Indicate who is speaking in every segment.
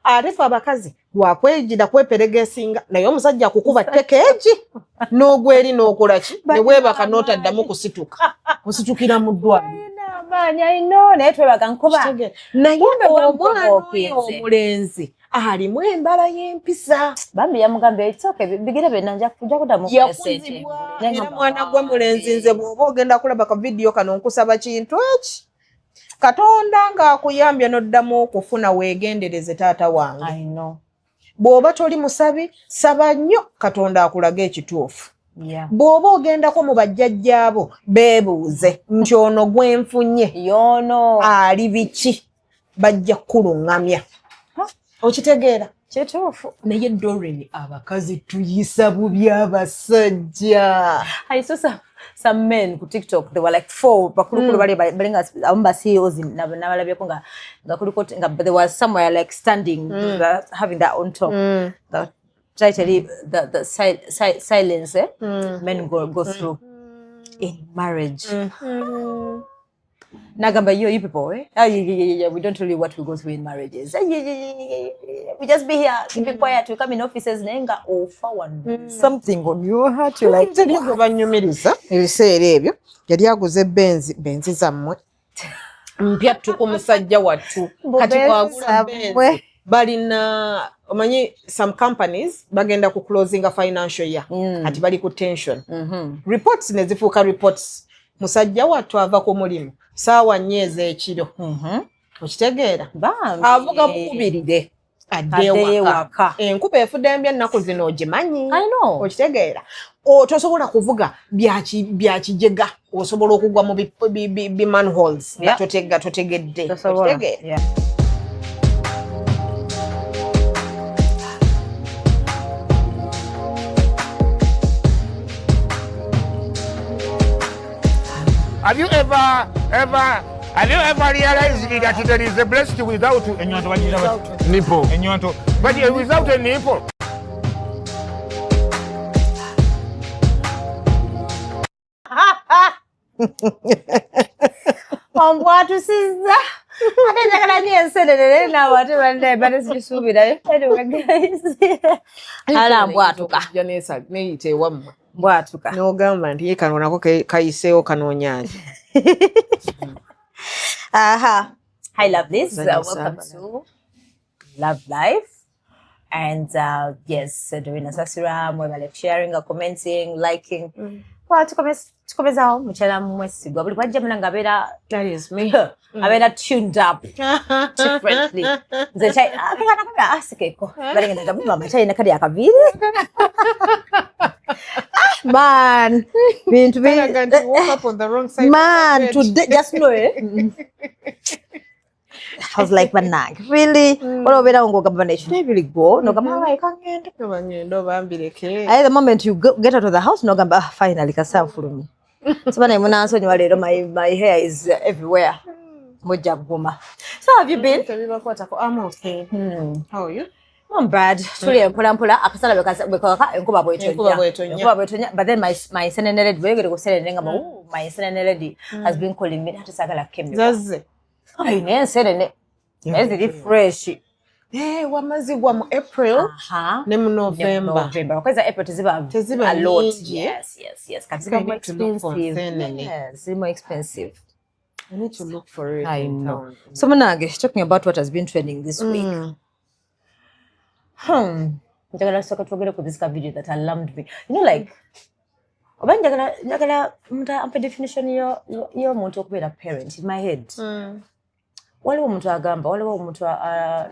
Speaker 1: ate fe abakazi gwakwejira kweperegesinga naye omusajja akukuba tekeegi n'ogweri n'okolaki ne weebaka n'otaddamu kusitukira mu ddwaliro.
Speaker 2: Naye twebaga nkuba
Speaker 1: naye omwana oyo omulenzi alimu embala y'empisa.
Speaker 2: Bambi yamugambye ekitoke bigere byonna nja kuddamu
Speaker 1: yakuzibwa era mwana gwe mulenzi nze bw'oba ogenda kulaba ka vidiyo kano nkusaba kintu eki Katonda ng'akuyambye n'oddamu okufuna weegendereze taata wange. Bw'oba toli musabi saba nnyo Katonda akulaga ekituufu. Bw'oba ogendako mu bajjajjaabo beebuuze nti ono gwe nfunye
Speaker 2: y'ono
Speaker 1: ali biki bajja kukuluŋŋamya. Okitegeera?
Speaker 2: Kituufu.
Speaker 1: Naye Doreen abakazi tuyisa bubi abasajja.
Speaker 2: I saw some men ku TikTok, they were like 4 bakulukulu bali nga amba CEOs nabalabyeko nga kuliko nga there was somewhere like standing having that on top. Try to leave the silence men go through in marriage. Nagamba, you people, yeah, we don't tell you what we go through in marriages. We just be here, keep it quiet. We come in offices, nenga offer one something on your heart. You like
Speaker 1: to go banyumiriza ebiseera ebyo yali aguze benzi zammwe mpya tuku musajja wattu kati kwagula benzi balina omanyi some companies bagenda ku closing a financial year kati bali ku tension reports ne zifuuka reports musajja wattu ava ku mulimu saawa nnyezi ekiro okitegeera avuga bukubirire adde waka enkuba efudde embya ennaku zino ogimanyi okitegeera tosobola kuvuga byakijega osobola okugwa mu bi manholes nga totegedde okitegeera.
Speaker 3: Have you ever realized that there is a breast without a nipple? But without a nipple.
Speaker 2: Watu siza. Ate njagala nyenserere na watu bande bade sisubira. Anyway guys. Ala mbwatuka.
Speaker 1: Janesa neyite wamma.
Speaker 2: Mbwatuka.
Speaker 1: N'ogamba nti ye kano nako kayiseewo kanoonyaanje.
Speaker 2: Hi lovelies, welcome to Love Life. And yes, doing a sasira, mwebale sharing, commenting, liking. Well, tukomezao mchana mwesigwa. Buli wajja muna ngabera.
Speaker 1: That is me.
Speaker 2: Abera tuned up differently. Nze chai akana asikeko. Bali ngenda baba chai nakadi akaviri. Man,
Speaker 1: bintu bintu woke up on the wrong side.
Speaker 2: Man, today just know it. I was like, "Banag, really? What about that? Go gamba should I really go? No gamba, I can't get. The moment you get out of the house, no gamba. Finally, kasa for me. So when I'm on my hair is everywhere. So have you been?
Speaker 1: I'm okay. How are you?
Speaker 2: I'm bad. Truly, pula akasala bekaka enkuba bwetonya. But then my seneneledi we go senenenga my seneneledi has been calling me that sagala kemi.
Speaker 1: Zaze.
Speaker 2: Ai ne senene. Is it fresh?
Speaker 1: Wamazigwa mu April ne mu November.
Speaker 2: Because April teziba a lot. Yes.
Speaker 1: Katika more expensive.
Speaker 2: Yes, more expensive.
Speaker 1: I need to look for it.
Speaker 2: I know. So Manage, talking about what has been trending this week. Njagala soka twogere ku this video that alarmed me. You know, like njagala ampa definition yo muntu okubeera parent in my head. Waliwo omuntu agamba, waliwo omuntu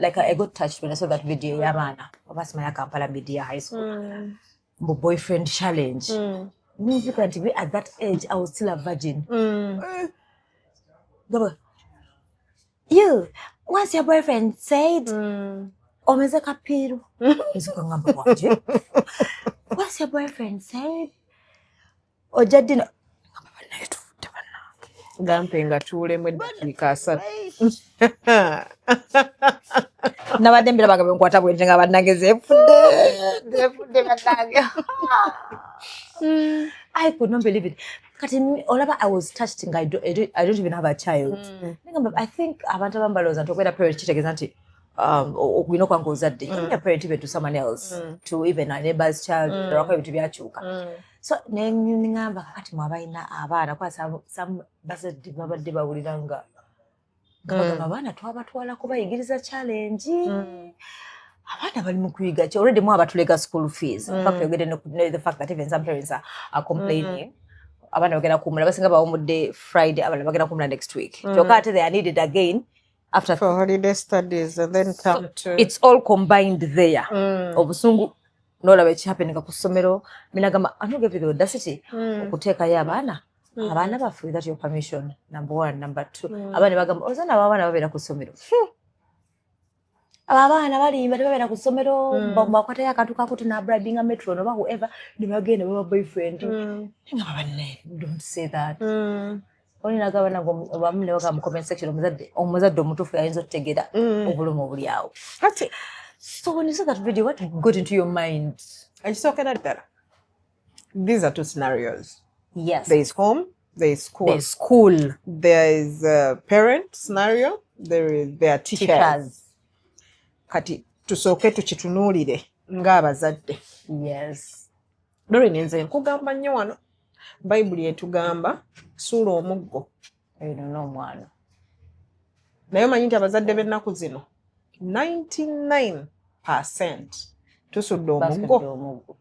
Speaker 2: like I got touched when I saw that video y'abaana abasoma ya Kampala Media High School. Boyfriend challenge. Music and at that age I was still a virgin. You, what's your boyfriend said? Omeze kapiru. Ngamba waje. What's your boyfriend said? Ojadino. Ngamba banayetu tabana.
Speaker 1: Gampenga tule mwedakika 3.
Speaker 2: Nabadembera bagabe nkwata bwente nga banageze efudde banage. I could not believe it. Olaba I was touched. I don't even have a child. I think abantu abambaloza ntokwera parent kitegeza nti okwina okwanga ozadde your parent even to someone else to even a neighbor's child lwako ebintu byakyuka so neŋŋamba kakati mwabalina abaana kwa some bazadde babadde bawulira nga bagamba abaana twabatwala kubayigiriza challenge abaana bali mu kuyiga ki already mwaba tulega school fees in fact you're getting the fact that even some parents are complaining abaana bagenda kumula basinga bawumudde Friday abaana bagenda kumula next week kyokka ate they are needed again after
Speaker 1: for holiday studies and then come to
Speaker 2: it's all combined there obusungu nolaba ekihappeninga ku ssomero minagamba I don't give you the audacity okuteekayo abaana baffe without your permission number one number two abaana bagamba ozana abaana babeera ku ssomero abaana balimba tebabeera ku ssomero bakwatayo akantu kakuti nabribinga metro noba whoever ne bagenda baba boyfriend nga babanne don't say that olinagaba nange bamune waka mu comment section omuzadde omutuufu yayinza okutegeera obulumi obuli awo
Speaker 1: kati
Speaker 2: so when you saw that video what got into your mind
Speaker 1: ekisookera ddala these are two scenarios.
Speaker 2: Yes.
Speaker 1: There is home, there is school.
Speaker 2: There's school.
Speaker 1: There is a parent scenario, there are teachers. Kati tusooke tukitunuulire ng'abazadde.
Speaker 2: Yes.
Speaker 1: Doreen nze nkugamba nnyo wano. Bayibuli etugamba suula omuggo.
Speaker 2: Eno n'omwana.
Speaker 1: Naye omanyi nti abazadde b'ennaku zino 99% tusudde omuggo.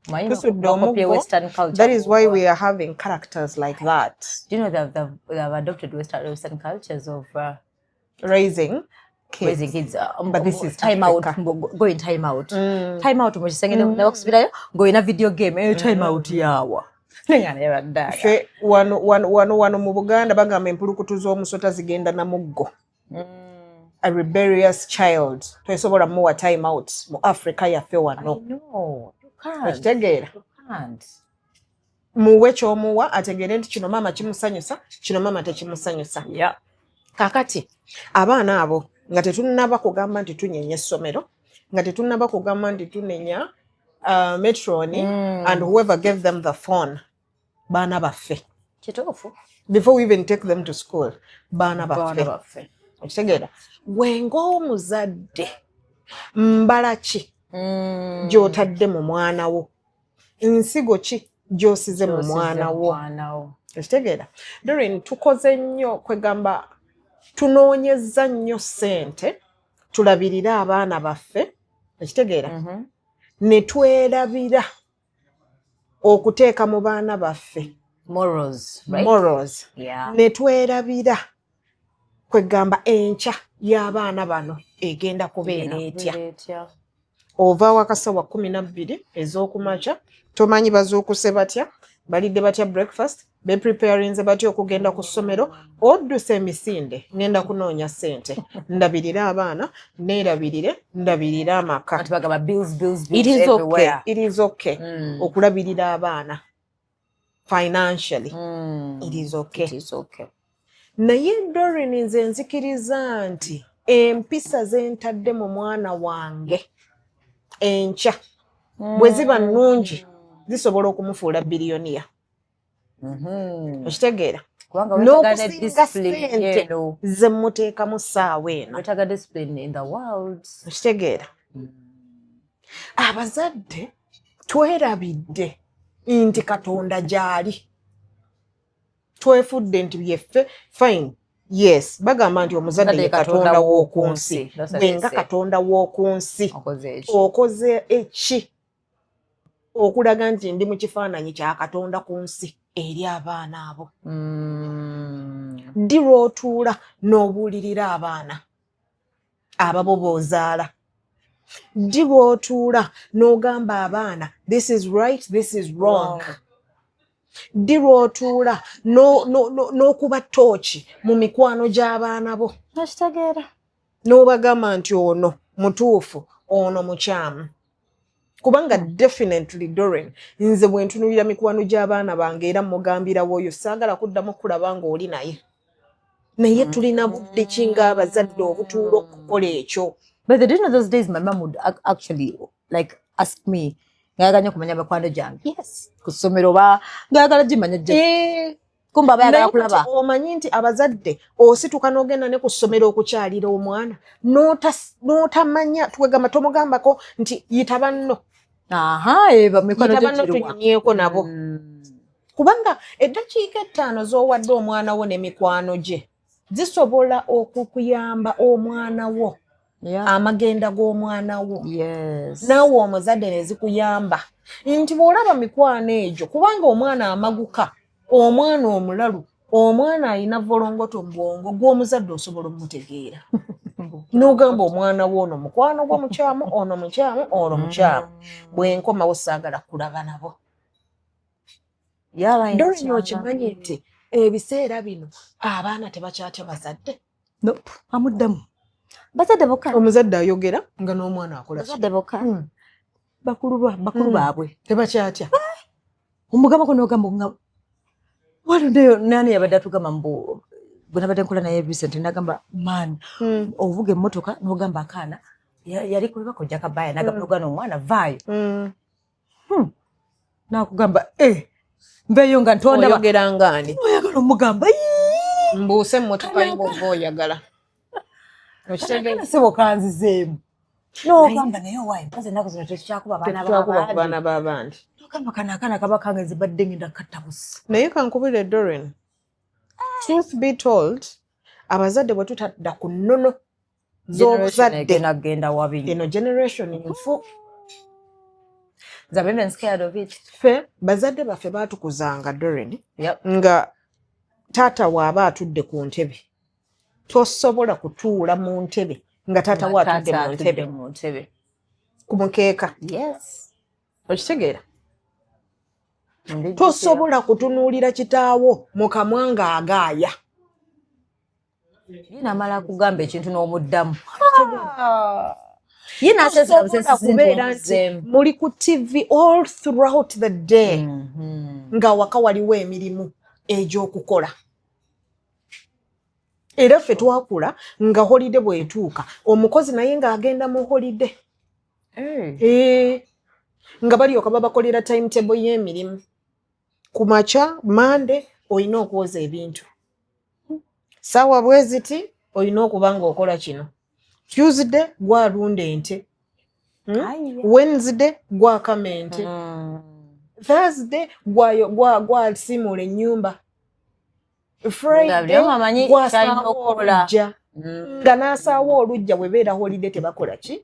Speaker 2: Western culture.
Speaker 1: That is why we are having characters like that.
Speaker 2: Do you know that they've adopted Western cultures of
Speaker 1: raising kids?
Speaker 2: But this is time Africa. Out, going time out. Time out, which is saying, go in a video game, time out, yawa.
Speaker 1: Fe wano mu Buganda bagamba empulukutu z'omusota zigenda na muggo. A rebellious child. Twesobola muwa time out mu Africa yaffe wano.
Speaker 2: No.
Speaker 1: Ekitegeera muwe kyomuwa ategeere nti kino maama kimusanyusa kino maama tekimusanyusa kakati abaana abo nga tetunnaba kugamba nti tunyenya essomero nga tetunnaba kugamba nti tunenya metroni and whoever gave them the phone baana baffe
Speaker 2: kituufu
Speaker 1: before we even take them to school baana baffe ekitegeera gwenga omuzadde mbala ki gy'otadde mu mwana wo nsigo ki gy'osize mu mwana wo ekitegeera Doreen tukoze nnyo kwegamba tunoonyezza nnyo ssente tulabirire abaana baffe ekitegeera ne twerabira okuteeka mu baana baffe
Speaker 2: morals
Speaker 1: ne twerabira kwegamba enkya y'abaana bano egenda kubeera etya ova wakasawa 12 ez'okumakya tomanyi bazuukuse batya balidde batya breakfast bepreparinze batya okugenda ku ssomero odduse emisinde ngenda kunoonya ssente ndabirire abaana ndabirire amaka it is okay okulabirira abaana financially it is okay naye Doreen nze nzikiriza nti empisa zentadde mu mwana wange enkya bwe ziba nnungi zisobola okumufuula biliyoniya okitegeera n'okusinga ssente ze muteeka mu ssaawa eno okitegeera abazadde twerabidde nti Katonda gy'ali twefudde nti byeffe fine yes bagamba nti omuzadde ye Katonda w'oku nsi gwenga Katonda w'oku nsi okoze eki okulaga nti ndi mu kifaananyi kya Katonda ku nsi eri abaana abo ddi lw'otuula n'obuulirira abaana ababo b'ozaala ddi lw'otuula n'ogamba abaana this is right this is wrong ddi lw'otuula n'okuba ttooki mu mikwano gy'abaana bo
Speaker 2: nakitegeera
Speaker 1: n'obagamba nti ono mutuufu ono mukyamu kubanga definitely Doreen nze bwe ntunuulira mikwano gy'abaana bange era mugambira wooyo saagala kuddamu kulaba ng'oli naye tulina budde ki ng'abazadde obutuula okukola ekyo.
Speaker 2: But the dinner those days my mom would actually like ask me ngayagala kumanya mikwano gyange yes ku ssomero ngayagala gimanya kumba bayagala kulaba
Speaker 1: omanyi nti abazadde osituka n'ogenda ne ku ssomero okukyalira omwana n'otamanya tuwegamba tomugambako nti yita banno
Speaker 2: mikono
Speaker 1: tunyumyeko nabo kubanga eddakiika 5 z'owadde omwana wo ne mikwano gye zisobola okukuyamba omwana wo amagenda g'omwana wo naawe omuzadde ne zikuyamba nti bw'olaba mikwano egyo kubanga omwana amaguka omwana omulalu omwana alina volongoto mu bwongo gw'omuzadde osobola omutegeera n'ogamba omwana wo ono mukwano gwo mukyamu ono mukyamu bwenkomawo saagala kulaba nabo Doreen okimanyi nti ebiseera bino abaana tebakyatya bazadde
Speaker 2: amuddamu bazadde bokka
Speaker 1: omuzadde ayogera nga n'omwana akola
Speaker 2: bazadde bokka bakulu baabwe
Speaker 1: tebakyatya
Speaker 2: omugamba n'ogamba nga waliwo nani yabadde atugamba mbu bwe nabadde nkola naye recent nagamba man ovuga emmotoka n'ogamba akaana yali kuleba kojja kabaya nagamba omwana vaayo nakugamba mbeeyo nga ntonda
Speaker 1: oyogera ngani
Speaker 2: oyagala omugamba
Speaker 1: mbuuse emmotoka y'oba oyagala
Speaker 2: okitegeera sebo kanzizeemu n'ogamba naye owaayi mpaze ennaku zino tekikyakuba
Speaker 1: baana b'abandi
Speaker 2: n'ogamba kano akaana kaba kange zibadde ngenda katta busi
Speaker 1: naye kankubire Doreen truth be told abazadde bwe tutadda ku nnono z'obuzadde
Speaker 2: nagenda wabi
Speaker 1: eno generation nfu
Speaker 2: I'm even scared of it.
Speaker 1: Fe bazadde baffe baatukuzanga Doreen nga taata waaba atudde ku ntebe tosobola kutuula mu ntebe nga taata wa atudde mu ntebe ku mukeeka okitegeera tosobola kutunuulira kitaawo mu kamwa nga agaaya
Speaker 2: ye namala kugamba ekintu n'omuddamu
Speaker 1: kubeera nti muli ku TV all throughout the day nga waka waliwo emirimu egy'okukola era ffe twakula nga holide bwetuuka omukozi naye ng'agenda mu holide nga balyoka babakolera timetable y'emirimu ku makya Monday olina okwoza ebintu saawa bwe ziti olina okuba ng'okola kino Tuesday gwalunda ente Wednesday gwakama ente Thursday gwasimula ennyumba Friday gwasaawa olujja nga n'asaawa olujja bwe beera holiday tebakola ki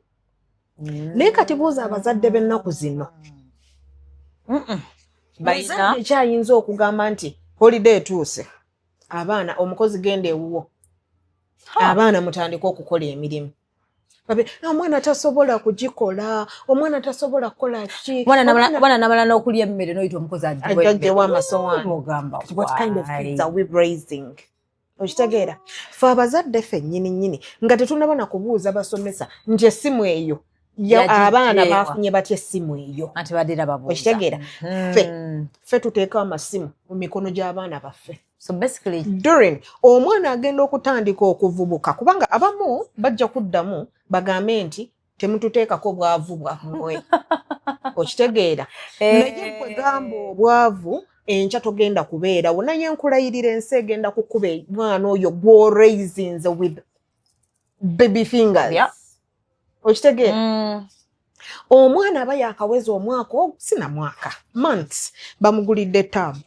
Speaker 1: naye kati buuza abazadde b'ennaku zino bazadde ekyayinza okugamba nti holiday etuuse abaana omukozi genda ewuwo abaana mutandika okukola emirimu omwana tasobola kugikola omwana tasobola kukola ki
Speaker 2: mwana namala n'okulya emmere n'oyita omukozi
Speaker 1: ajjajjewo amasowaani what kind of kids are we raising okitegeera fe abazadde ffe nnyini nga tetunaba na kubuuza basomesa nti essimu eyo abaana baafunye batya essimu eyo okitegeera ffe tuteeka amasimu mu mikono gy'abaana baffe
Speaker 2: so basically
Speaker 1: Doreen omwana agenda okutandika okuvubuka kubanga abamu bajja kuddamu bagambe nti temututeekako bwavu bwammwe okitegeera naye gwe gamba obwavu enkya togenda kubeerawo naye nkulayirira ensi egenda kukuba mwana oyo gw'oraisinze with baby fingers okitegeera omwana aba yakaweza omwaka sina mwaka months bamugulidde taabu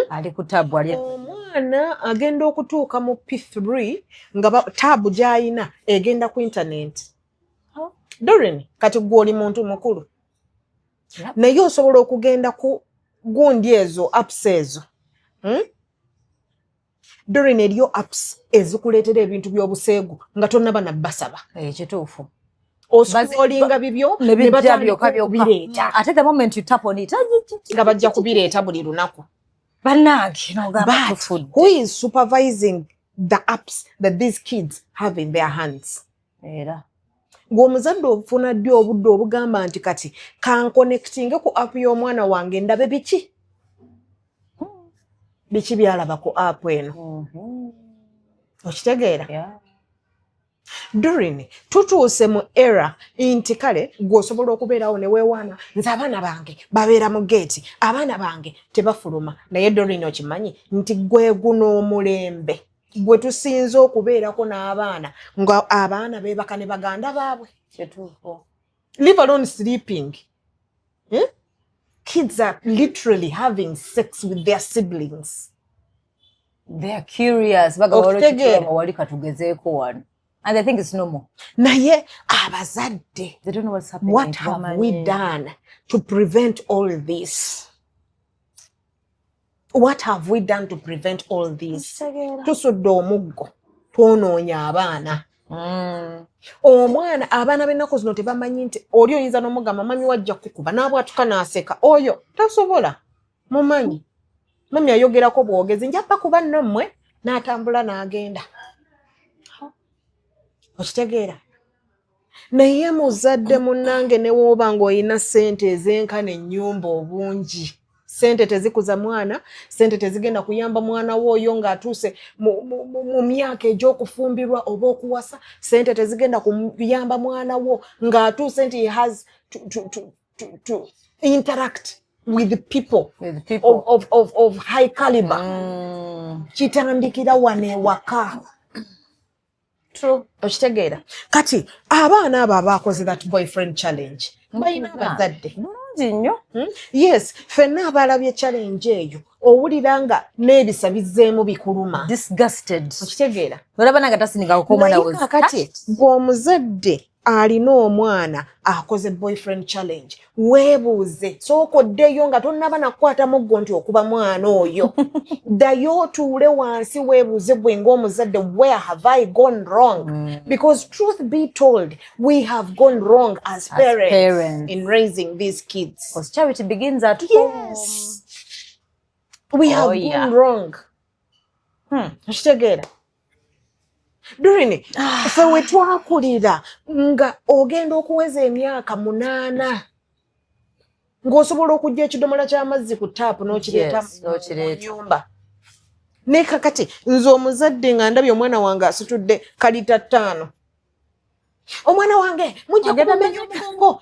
Speaker 2: ali ku taabu
Speaker 1: omwana agenda okutuuka mu P3 nga taabu gy'ayina egenda ku internet Doreen kati gw'oli muntu mukulu naye osobola okugenda ku gundi ezo apps ezo Doreen eriyo apps ezikuleetera ebintu by'obuseegu nga tonnaba na basaba
Speaker 2: ekituufu
Speaker 1: oscrollinga bibyo ne batandika kubireeta
Speaker 2: ate the moment you tap on it
Speaker 1: nga bajja kubireeta buli lunaku
Speaker 2: bannange
Speaker 1: but who is supervising the apps that these kids have in their hands
Speaker 2: era
Speaker 1: ng'omuzadde ofuna ddi obudde obugamba nti kati kankonectinge ku app y'omwana wange ndabe biki byalaba ku app eno okitegeera During tutuuse mu era inti kale gwosobola okubeerawo ne weewaana nze abaana bange babeera mu geeti abaana bange tebafuluma naye Doreen okimanyi nti gwe guno omulembe gwe tusinza okubeerako n'abaana nga abaana beebaka ne baganda baabwe
Speaker 2: Kituufu.
Speaker 1: leave alone sleeping. Kids are literally having sex with their siblings.
Speaker 2: They are curious. Wali katugezeeko wano. And I think it's normal.
Speaker 1: Naye abazadde,
Speaker 2: they don't know what's happening.
Speaker 1: What have we done to prevent all this? What have we done to prevent all this? Tusudde omuggo twonoonya abaana. Omwana abaana b'ennaku zino tebamanyi nti oli oyinza n'omugamba mami wajja kukuba n'abwatuka n'aseka oyo tasobola mumanyi mami ayogerako bwogezi njapa kuba nammwe n'atambula n'agenda. Okitegeera naye muzadde munnange ne wooba ng'olina ssente ez'enkana ennyumba obungi sente tezikuza mwana sente tezigenda kuyamba mwana w'oyo ng'atuuse mu myaka egy'okufumbirwa oba okuwasa sente tezigenda kuyamba mwana wo ng'atuuse nti he has to interact with people of high caliber. Kitandikira wano ewaka. True. Okitegeera kati abaana abo abakoze that boyfriend challenge balina abazadde
Speaker 2: bulungi nnyo.
Speaker 1: Yes, ffenna abalabye challenge eyo owulira nga n'ebisa bizzeemu bikuluma.
Speaker 2: Disgusted.
Speaker 1: Okitegeera
Speaker 2: olaba nanga tasinga ko omwana was
Speaker 1: kati gw'omuzadde alina omwana akoze boyfriend challenge weebuuze sookoddeyo nga tonnaba nakukwata muggo nti okuba mwana oyo ddayo otuule wansi weebuuze bwe ng'omuzadde where have I gone wrong? Because truth be told we have gone wrong as parents in raising these kids.
Speaker 2: Because charity begins at home.
Speaker 1: We have gone wrong. Okitegeera Doreen, ffe we twakulira nga ogenda okuweza emyaka 8 ng'osobola okujja ekidomola ky'amazzi ku taapu n'okireeta mu nyumba. Ne kakati nze omuzadde nga ndabye omwana wange asitudde kalita 5. Omwana wange mujja kumumenya omugongo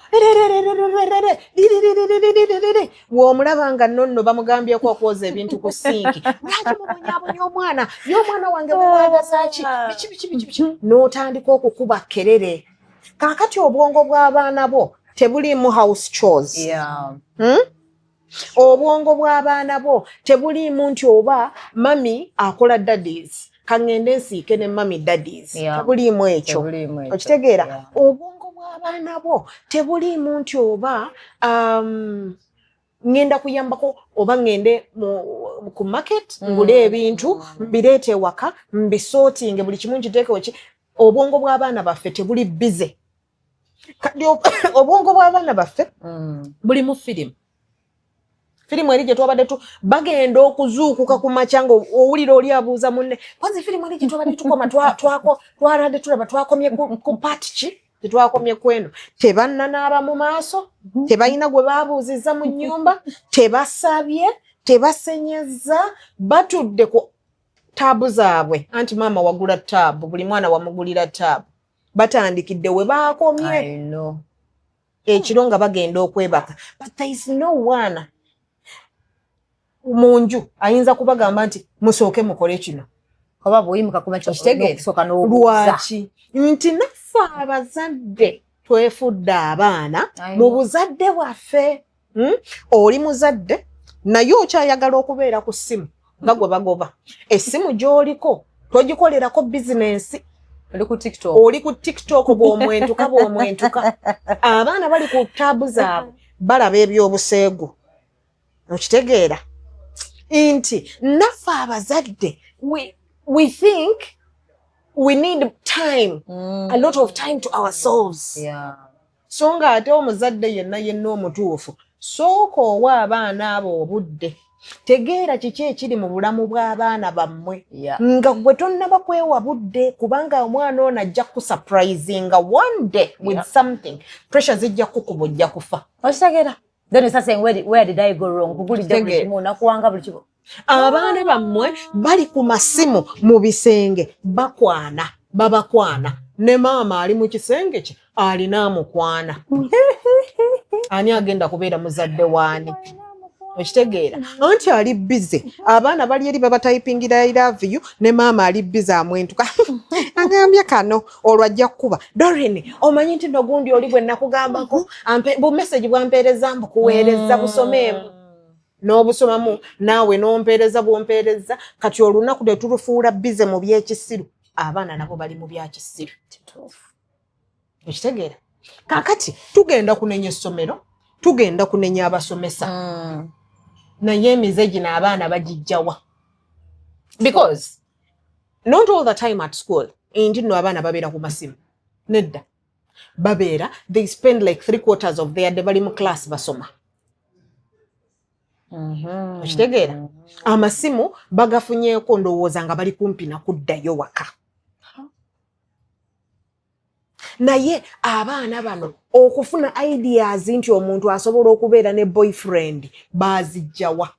Speaker 1: w'omulaba nga nonno bamugambyeko okwoza ebintu ku sinki lwaki mubonyaabonya omwana y'omwana wange bwewagaza ki biki n'otandika okukuba kerere. Kaakati obwongo bw'abaana bo tebuliimu house chores. Obwongo bw'abaana bo tebuliimu nti oba mami akola daddies kangende nsiike ne mami daddies. Tebuliimu ekyo. Okitegeera obwongo bw'abaana bo tebuliimu nti oba ngenda kuyambako oba ngende ku market ngule ebintu mbireete ewaka mbisootinge buli kimu nkiteekewo ki. Obwongo bw'abaana baffe tebuli busy. Obwongo bw'abaana baffe buli mu firimu. Firimu eri gye twabadde bagenda okuzuukuka ku makya nga owulira oli abuuza munne kwanza firimu eri gye twabadde tukoma twaladde tulaba twakomye ku paati ki tetwakomye ku eno. Tebannanaaba mu maaso tebalina gwe baabuuzizza mu nnyumba tebasabye tebasenyezza batudde ku taabu zaabwe anti maama wagula taabu buli mwana wamugulira taabu batandikidde we baakomye ekiro nga bagenda okwebaka. But there is no one munju ayinza kubagamba nti musooke mukole kino
Speaker 2: oba bwoyimuka kuba
Speaker 1: kyosooka lwaki nti naffe abazadde twefudde abaana mu buzadde bwaffe. Oli muzadde naye okyayagala okubeera ku ssimu nga gwe bagoba essimu gy'oliko togikolerako bizinensi. Oli ku TikTok bw'omwentuka abaana bali ku taabu zaabwe balaba ebyobuseegu. Okitegeera nti naffe abazadde we think we need time, a lot of time to ourselves. So nga ate omuzadde yenna omutuufu sooka owa abaana abo obudde tegeera kiki ekiri mu bulamu bw'abaana bammwe nga gwe tonnaba kwewa budde kubanga omwana ono ajja kusurprisinga one day with something pressure zijja kukuba ojja kufa.
Speaker 2: Okitegeera then you start saying where did I go wrong? Kugulidde buli kimu nakuwanga buli kimu.
Speaker 1: Abaana bammwe bali ku masimu mu bisenge babakwana ne maama ali mu kisenge kye alina amukwana ani agenda kubeera muzadde waani okitegeera anti ali bize abaana bali eri babatayipingira I love you ne maama ali bize amwentuka agambye kano olwo ajja kukuba Doreen omanyi nti no gundi oli bwe nakugambako bu message bwampeereza mbukuweereza busomeemu n'obusomamu naawe n'ompeereza bwompeereza kati olunaku lwe tulufuula bize mu byekisiru abaana nabo bali mu byakisiru okitegeera kakati tugenda kunenya essomero tugenda kunenya abasomesa naye emize gino abaana bagijjawa because not all the time at school nti nno abaana babeera ku masimu nedda babeera they spend like 3/4 of their day bali mu class basoma okitegeera amasimu bagafunyeeko ndowooza nga bali kumpi nakuddayo waka naye abaana bano okufuna ideas nti omuntu asobola okubeera ne boyfriend bazijjawa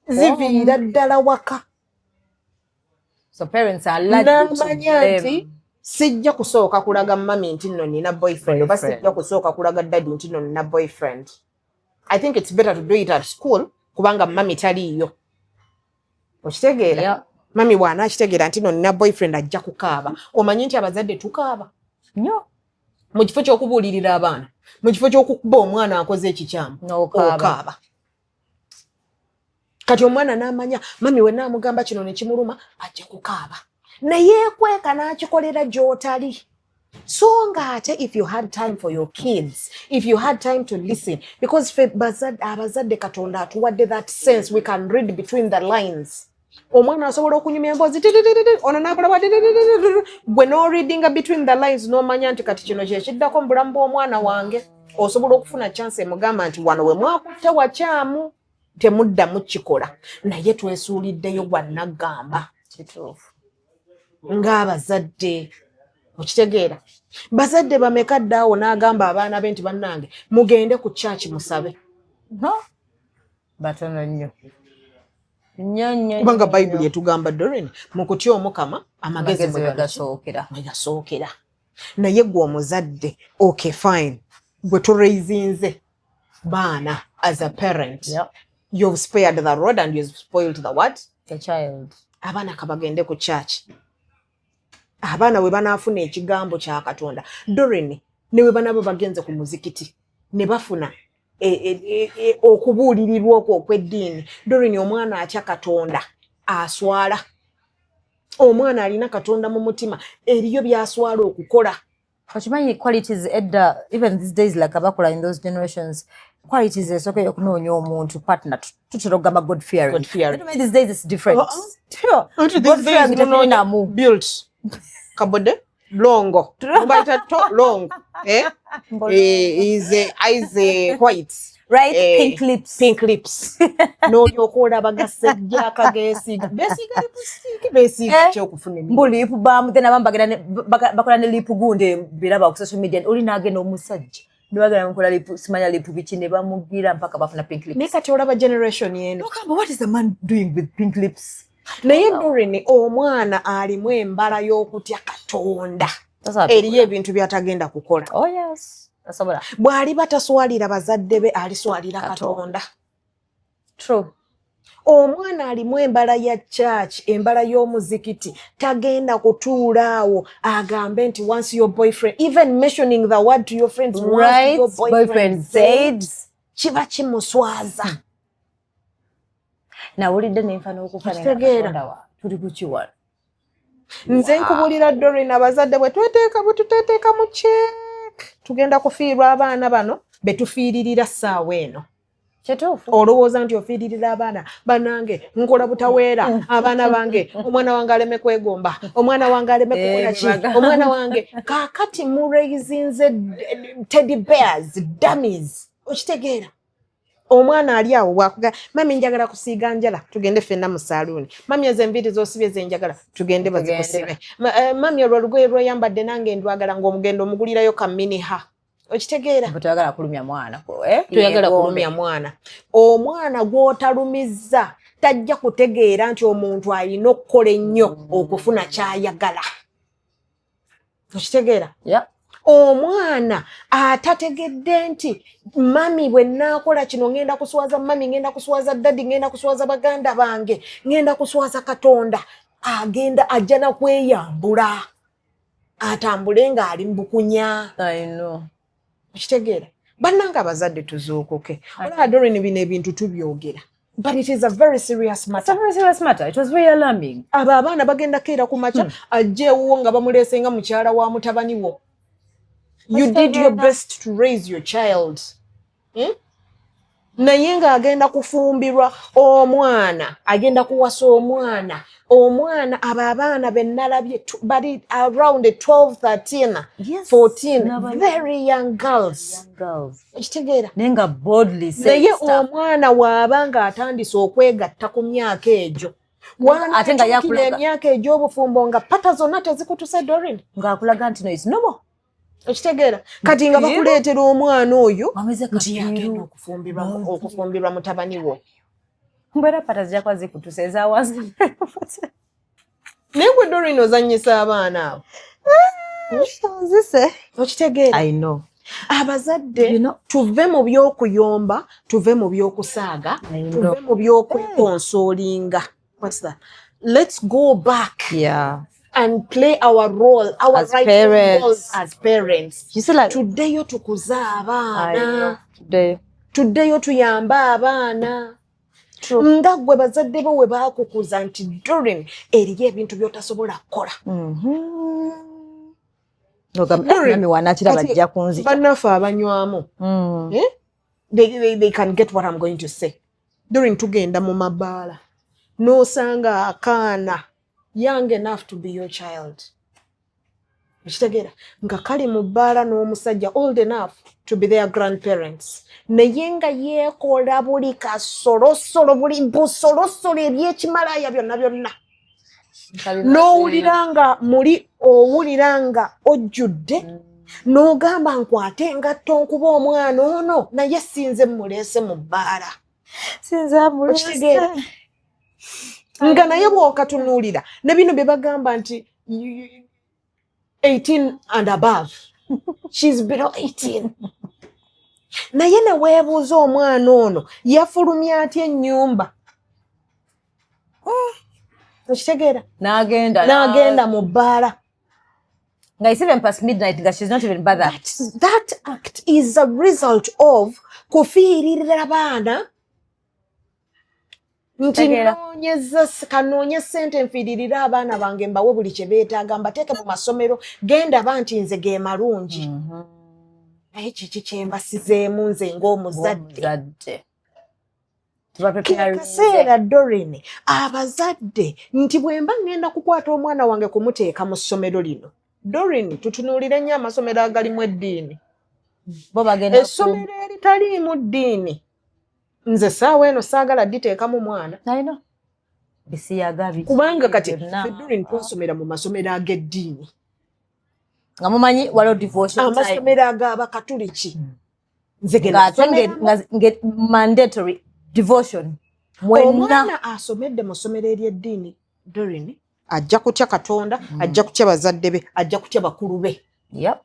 Speaker 1: ziviira ddala waka
Speaker 2: so parents are allowed to
Speaker 1: nti sijja kusooka kulaga mami nti nno nina boyfriend oba sijja kusooka kulaga daddy nti nno nina boyfriend. I think it's better to do it at school kubanga mami taliyo okitegeera
Speaker 2: Yeah.
Speaker 1: mami bwana akitegeera nti nno nina boyfriend ajja kukaaba omanyi nti abazadde tukaaba
Speaker 2: nnyo
Speaker 1: mu kifo ky'okubuulirira abaana mu kifo ky'okukuba omwana akoze ekikyamu okaaba kati omwana n'amanya mami we naamugamba kino ne kimuluma ajja kukaaba naye kweka n'akikolera gy'otali so nga ate if you had time for your kids if you had time to listen because abazadde Katonda atuwadde that sense we can read between the lines omwana asobola okunyumya emboozi ono n'akola gwe n'oreadinga between the lines n'omanya nti kati kino kyekiddako mu bulamu bw'omwana wange osobola okufuna chance emugamba nti wano we mwakutte wakyamu temuddamu kikola naye twesuuliddeyo gwannaggamba
Speaker 2: kituufu
Speaker 1: ng'abazadde okitegeera bazadde bameka ddaawo n'agamba abaana be nti bannange mugende ku church musabe
Speaker 2: batono nnyo
Speaker 1: kubanga bayibuli etugamba Doreen mu kutya Omukama amagezi mwegasookera naye gwe omuzadde okay fine gwe toraizinze baana as a parent you've spared the road and you've spoiled the what?
Speaker 2: The child.
Speaker 1: Abaana kabagende ku church abaana we banaafuna ekigambo kya Katonda Doreen ne we banabo bagenze ku muzikiti ne bafuna okubuulirirwa okw'eddiini Doreen omwana atya Katonda aswala omwana alina Katonda mu mutima eriyo byaswala okukola
Speaker 2: okimanyi qualities edda even these days like abakola in those generations qualities esooka okunoonya omuntu partner tutera okugamba God fearing these days it's different
Speaker 1: God fearing tetunamu built kabode longo mbaita to long is white
Speaker 2: right pink lips
Speaker 1: no yokola bagasejja kagesiga besiga kyokufuna
Speaker 2: mbuli lipu bamu tena bambagera bakola ne lipu gunde biraba ku social media oli nagenda omusajja niwagala mukola lipu simanya lipu bichine bamugira mpaka bafuna pink lips
Speaker 1: nika tolaba generation yenu
Speaker 2: okamba what is the man doing with pink lips
Speaker 1: naye Doreen omwana alimu embala y'okutya Katonda eriyo ebintu byatagenda kukola
Speaker 2: oh yes asobola
Speaker 1: bw'ali bataswalira bazadde be aliswalira Katonda
Speaker 2: true
Speaker 1: omwana alimu embala ya church embala y'omuzikiti tagenda kutuula awo agambe nti once your boyfriend even mentioning the word to your friends
Speaker 2: right
Speaker 1: once your
Speaker 2: boyfriend said
Speaker 1: kiba kimuswaza
Speaker 2: nawulidde nenfana okufanira tuli kukiwala
Speaker 1: nze nkubulira Doreen abazadde bwe tuteeka mu check tugenda kufiirwa abaana bano betufiiririra ssaawa eno
Speaker 2: kituufu
Speaker 1: olowooza nti ofiiririra abaana banange nkola butaweera abaana bange omwana wange aleme kwegomba omwana wange aleme kukola ki omwana wange kaakati muraizinze teddy bears dummies okitegeera omwana ali awo bwakuga mami njagala kusiiga njala tugende ffenna mu saloon mami ezo enviiri z'osibye ze njagala tugende bazikusibe mami olwo olugoye lw'oyambadde nange ndwagala ng'omugendo omugulirayo ka miniha okitegeera
Speaker 2: tuyagala kulumya mwana
Speaker 1: tuyagala kulumya mwana omwana gw'otalumizza tajja kutegeera nti omuntu alina okukola ennyo okufuna ky'ayagala okitegeera
Speaker 2: Yeah.
Speaker 1: omwana atategedde nti mami bwe naakola kino ngenda kuswaza mami ngenda kuswaza dadi ngenda kuswaza baganda bange ngenda kuswaza Katonda agenda ajja na kweyambula atambule ng'ali mbukunya.
Speaker 2: I know.
Speaker 1: Okitegeera bannanga abazadde tuzuukuke olaba Doreen bino ebintu tubyogera but it is a very serious matter.
Speaker 2: It's a very serious matter. It was very alarming.
Speaker 1: Abo abaana bagenda keera ku makya ajja ewuwo nga bamuleese nga mukyala wa mutabani wo. You did your best to raise your child. Naye ng'agenda kufumbirwa omwana agenda kuwasa omwana abo abaana be nalabye bali around 12 13 14 very young girls. Ekitegeera
Speaker 2: nenga boldly
Speaker 1: naye omwana waabanga atandise okwegatta ku myaka egyo
Speaker 2: ate nga yakulaga
Speaker 1: emyaka egy'obufumbo nga pata zonna tezikutuse Doreen
Speaker 2: ng'akulaga nti no is normal.
Speaker 1: Ekitegeera kati nga bakuleetera omwana oyo
Speaker 2: nti
Speaker 1: yagenda okufumbirwa mutabani wo.
Speaker 2: Mbera pata zijakwa zikutuse ezawansi.
Speaker 1: Naye gwe Doreen ozannyisa abaana abo. Okitegeera
Speaker 2: I know.
Speaker 1: Abazadde tuve mu by'okuyomba tuve mu by'okusaaga tuve mu by'okwekonsoolinga. What's that? Let's go back.
Speaker 2: Yeah.
Speaker 1: And play our role, our
Speaker 2: as
Speaker 1: rightful
Speaker 2: parents.
Speaker 1: roles as parents.
Speaker 2: You see, like
Speaker 1: Tuddeyo tukuza
Speaker 2: I know.
Speaker 1: abaana. Tuddeyo tuyamba abaana. Nga gwe bazadde bo we baakukuza nti Doreen eriyo ebintu by'otasobola kukola.
Speaker 2: Nami wanakira bajja kunzita.
Speaker 1: Bannaffe abanywamu. They can get what I'm going to say. Doreen tugenda mu mabaala. N'osanga akaana young enough to be your child. Ekitegeera nga kali mu bbaala n'omusajja old enough to be their grandparents. Naye nga yeekola buli kasolosolo buli busolosolo eby'ekimalaaya byonna byonna. N'owulira nga muli owulira nga ojjudde n'ogamba nkwate engatto nkuba omwana ono naye sinze muleese mu bbaala.
Speaker 2: Sinze muleese.
Speaker 1: Nga naye bw'okatunuulira ne bino bye bagamba nti 18 and above. She's below 18. Naye ne weebuuza omwana ono yafulumya atya ennyumba. Okitegeera n'agenda mu bbaala.
Speaker 2: Nga it's even past midnight nga she's not even bothered.
Speaker 1: That act is a result of kufiiririra baana nti kanoonye ssente nfiiririra abaana bange mbawe buli kye beetaaga mbateeke mu masomero genda ba nti nze ge malungi. Naye kiki kye mbasizeemu nze ng'omuzadde. Kaseera Doreen abazadde nti bwe mba ngenda kukwata omwana wange kumuteeka mu ssomero lino. Doreen tutunuulire nnyo amasomero agalimu eddiini. Essomero eritaliimu ddiini nze saawa eno saagala diteekamu mwana. Kubanga kati Doreen twasomera mu masomero ag'eddiini.
Speaker 2: Nga mumanyi waliwo devotion time.
Speaker 1: Amasomero ag'Abakatuliki. Nze
Speaker 2: get mandatory devotion.
Speaker 1: Omwana asomedde mu ssomero ery'eddiini Doreen ajja kutya Katonda, ajja kutya bazadde be, ajja kutya bakulu be.
Speaker 2: Yep.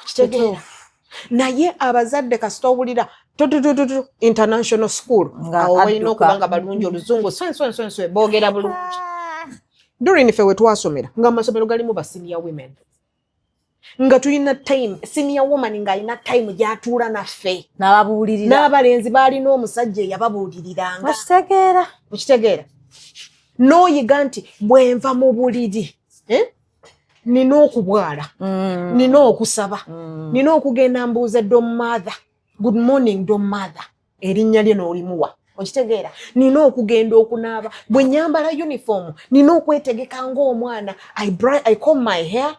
Speaker 1: Kitegeera. Naye abazadde kasita owulira international school awo balina okuba nga balungi oluzungu swenswenswenswe boogera bulungi. Doreen ffe we twasomera nga amasomero galimu ba senior women. Nga tulina time senior woman ng'alina time gy'atuula naffe.
Speaker 2: N'ababuulirira.
Speaker 1: N'abalenzi baalina omusajja eyababuuliriranga.
Speaker 2: Okitegeera.
Speaker 1: N'oyiga nti bwe nva mu buliri nina okubwala nina okusaba nina okugenda mbuuza dom mother good morning dom mother erinnya lye n'olimuwa. Okitegeera nina okugenda okunaaba bwe nyambala uniform nina okwetegeka ng'omwana. I comb my hair,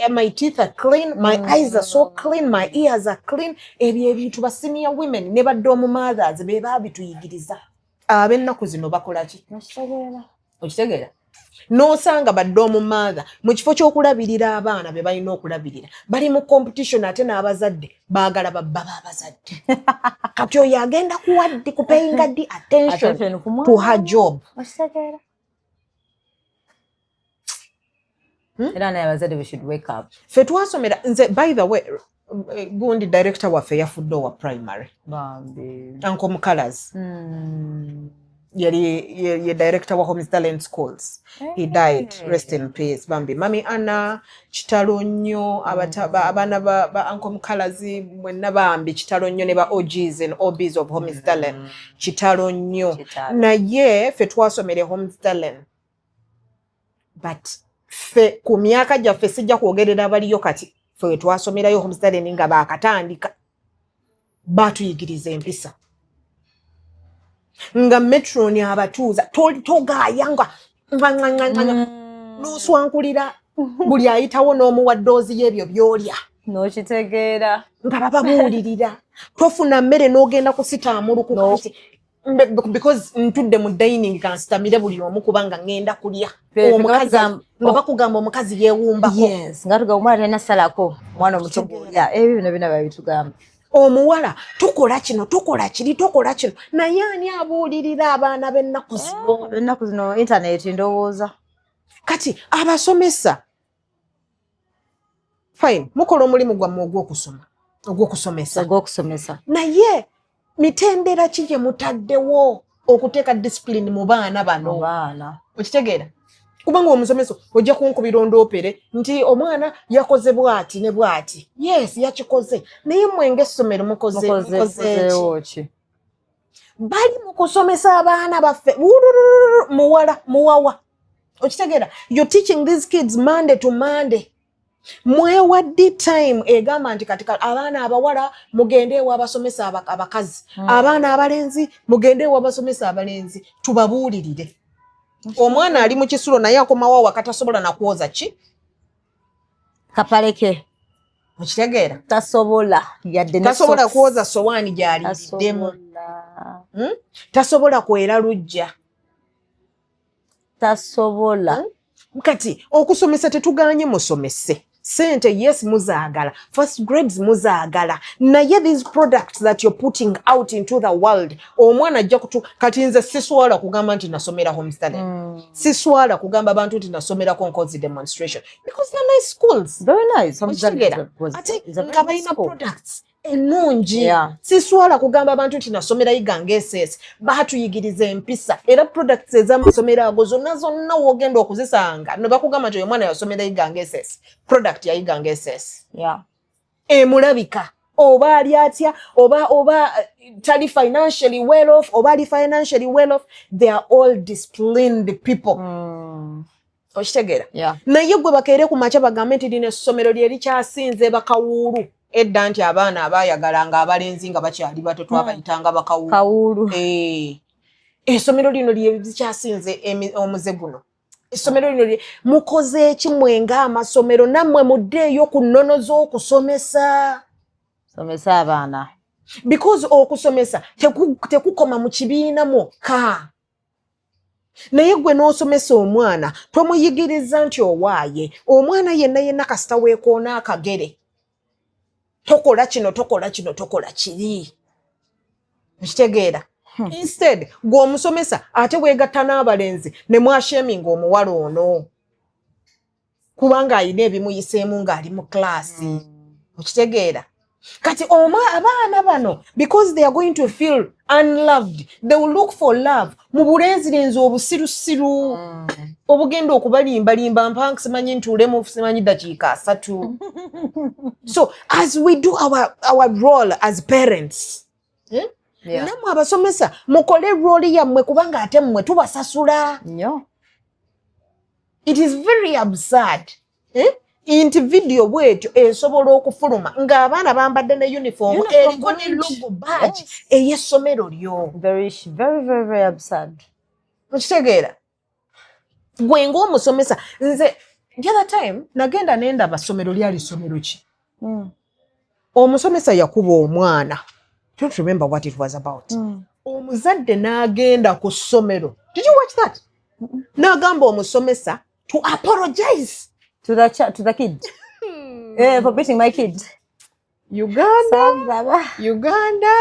Speaker 1: my teeth are clean, my eyes are so clean, my ears are clean. Ebyo ebintu ba senior women ne ba dom mothers be baabituyigiriza. Ab'ennaku zino bakola ki? Okitegeera n'osanga badde omumaaga mu kifo ky'okulabirira abaana be balina okulabirira bali mu competition ate n'abazadde baagala babba b'abazadde. Kati oyo agenda kuwaddi kupayinga ddi attention to her job.
Speaker 2: Era naye abazadde we should wake up.
Speaker 1: Fe twasomera nze by the way gundi director waffe yafudde wa primary.
Speaker 2: Bambi.
Speaker 1: Uncle Mukalas. Ye director wa Homes Talent Schools. He died. Rest in peace. Bambi. Mami Anna, kitalo nnyo abana ba Uncle Mukalazi mwenna bambi kitalo nnyo ne ba OGs and OBs of Homes Talent. Kitalo nnyo. Naye fe twasomere Homes Talent. But fe ku myaka gyaffe sijja kwogerera abaliyo kati fe twasomerayo Homes Talent nga baakatandika batuyigiriza empisa. Nga metroni abatuuza togayanga luswankulira buli ayitawo n'omuwa ddoozi y'ebyo by'olya
Speaker 2: n'okitegeera
Speaker 1: nga bababuulirira tofuna mmere n'ogenda kusitaamulu because ntudde mu dining kansitamire buli omu kubanga ngenda kulya omukazi nga bakugamba omukazi yeewumbako
Speaker 2: nga tugamba omwana talina salako omwana omuto gw'olya ebyo bino bina babitugamba
Speaker 1: omuwala tukola kino tukola kiri tukola kino naye ani abuulirira abaana b'ennaku
Speaker 2: zino internet ndowooza
Speaker 1: kati abasomesa fine mukola omulimu gwammwe ogw'okusomesa naye mitendera ki gye mutaddewo okuteeka discipline mu baana bano okitegeera kubanga omusomesa ojja kunkubira ondoopere nti omwana yakoze bw'ati ne bw'ati yes yakikoze naye mmwe ng'essomero mukoze ki bali mu kusomesa abaana baffe muwawa okitegeera you're teaching these kids Monday to Monday mwewadde time egamba nti katika abaana abawala mugende ewa abasomesa abakazi abaana abalenzi mugende ewa abasomesa abalenzi tubabuulirire omwana ali mu kisulo naye akomawo wakatasobola nakwoza ki
Speaker 2: kapaleke
Speaker 1: okitegeera
Speaker 2: tasobola
Speaker 1: kwoza sowaani gyaliddemu tasobola kwera lujja
Speaker 2: tasobola
Speaker 1: kati okusomesa tetuganye musomese sente yes muzaagala first grades muzaagala naye these products that you're putting out into the world omwana ajja kati nze siswala kugamba nti nasomera Homes Talent siswala kugamba abantu nti nasomera Concourse demonstration because they're nice schools
Speaker 2: very nice
Speaker 1: nga balina products ennungi siswala kugamba abantu nti nasomera Iganga SS baatuyigiriza empisa era products ez'amasomero ago zonna wogenda okuzisanga ne bakugamba nti omwana yasomera Iganga SS product ya Iganga SS emulabika oba ali atya oba tali financially well off oba ali financially well off they are all disciplined people okitegeera naye gwe bakeere ku makya bagambe nti lino essomero lyeri kyasinze bakawuulu edda nti abaana abayagalanga abalenzi nga bakyali bato twabayitanga bakawuulu essomero lino lyekyasinze omuze guno essomero lino mukoze eki mwenga amasomero nammwe muddeeyo ku nnono z'okusomesa
Speaker 2: somesa abaana
Speaker 1: because okusomesa tekukoma mu kibiina mwokka naye gwe n'osomesa omwana tomuyigiriza nti owaaye omwana yenna kasita weekoona akagere tokola kino tokola kino tokola kiri nkitegeera instead gw'omusomesa ate weegatta n'abalenzi ne mwasheminga omuwala ono kubanga alina ebimuyiseemu ng'ali mu klaasi okitegeera kati abaana bano because they are going to feel unloved they will look for love mu bulenzirenzi obusirusiru obugenda okubalimbalimba mpanka simanyi ntuulemu simanyi dakiika 3 so as we do our role as parents namwe abasomesa mukole role yammwe kubanga ate mmwe tubasasula it is very absurd inti video bwetyo esobola okufuluma ng'abaana bambadde ne uniform eriko ne logo badge ey'essomero lyo
Speaker 2: very very very very absurd
Speaker 1: okitegeera gwe ng'omusomesa nze the other time nagenda nendaba ssomero lyali ssomero ki omusomesa yakuba omwana don't remember what it was about omuzadde n'agenda ku ssomero did you watch that n'agamba omusomesa to apologize
Speaker 2: to the kid for beating my kid
Speaker 1: Uganda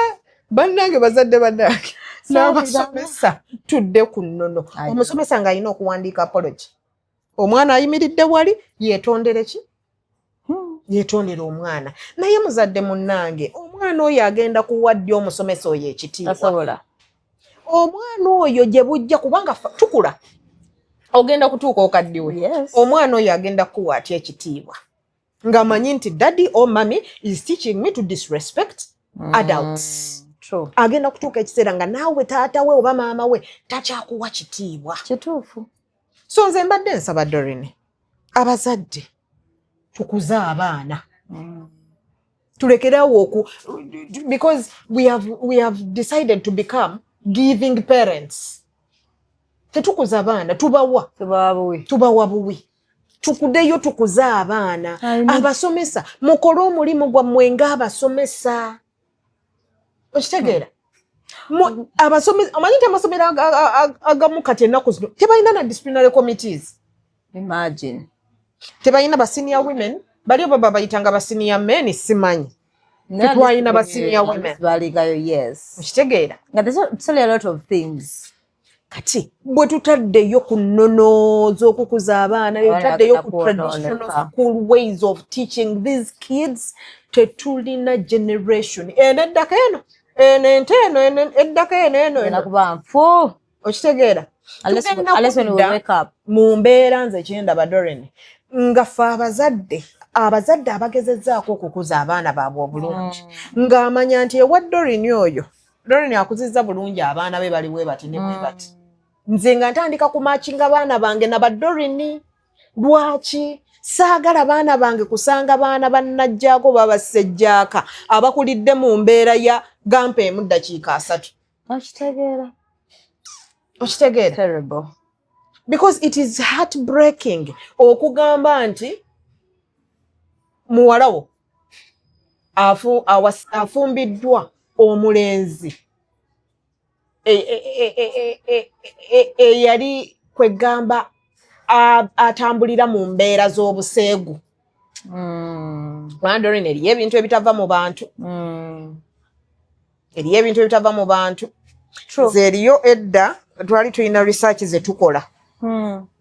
Speaker 1: bannange bazadde bannange n'abasomesa tudde ku nnono omusomesa ng'alina okuwandiika apology omwana ayimiridde wali yeetondere ki yeetondera omwana naye muzadde munnange omwana oyo agenda kuwa ddi omusomesa oyo ekitiibwa omwana oyo gye bujja kubanga tukula ogenda kutuuka okaddiwe omwana oyo agenda kuwa atya ekitiibwa ng'amanyi nti daddy or mommy is teaching me to disrespect adults. Agenda kutuuka ekiseera nga naawe taata we oba maama we takyakuwa kitiibwa.
Speaker 2: Kituufu.
Speaker 1: So nze mbadde nsaba Doreen abazadde tukuze abaana tulekerawo because we have decided to become giving parents. Tetukuza abaana tubawa buwi tukudeyo tukuze abaana abasomesa mukole omulimu gwammwe ng'abasomesa okitegeera abasomesa amanyi nti amasomero agamu kati ennaku zino tebalina na disciplinary committees.
Speaker 2: Imagine
Speaker 1: tebalina ba senior women bali baba bayitanga ba senior men simanyi tetwalina ba senior women
Speaker 2: baligayo
Speaker 1: okitegeera
Speaker 2: nga there's a lot of things.
Speaker 1: Kati bwe tutaddeyo ku nnono z'okukuza abaana tutaddeyo ku traditional school ways of teaching these kids tetulina generation eddaka eno ente eno eddaka eno
Speaker 2: kuba nfu
Speaker 1: okitegeera mu mbeera nze kyendaba Doreen nga ffe abazadde abagezezzaako okukuza abaana baabwe obulungi ng'amanya nti ewa Doreen oyo Doreen akuzizza bulungi abaana be bali bwe bati ne bwe bati nze nga ntandika kumakinga baana bange na ba Doreen lwaki saagala baana bange kusanga baana bannajjaako babasejjaaka abakulidde mu mbeera ya gampa emu ddakiika 3. Okitegeera
Speaker 2: terrible
Speaker 1: because it is heartbreaking okugamba nti muwalawo afumbiddwa omulenzi yali kwegamba atambulira mu mbeera z'obuseegu. Doreen eriyo ebintu ebitava mu bantu nze eriyo edda twali tulina research ze tukola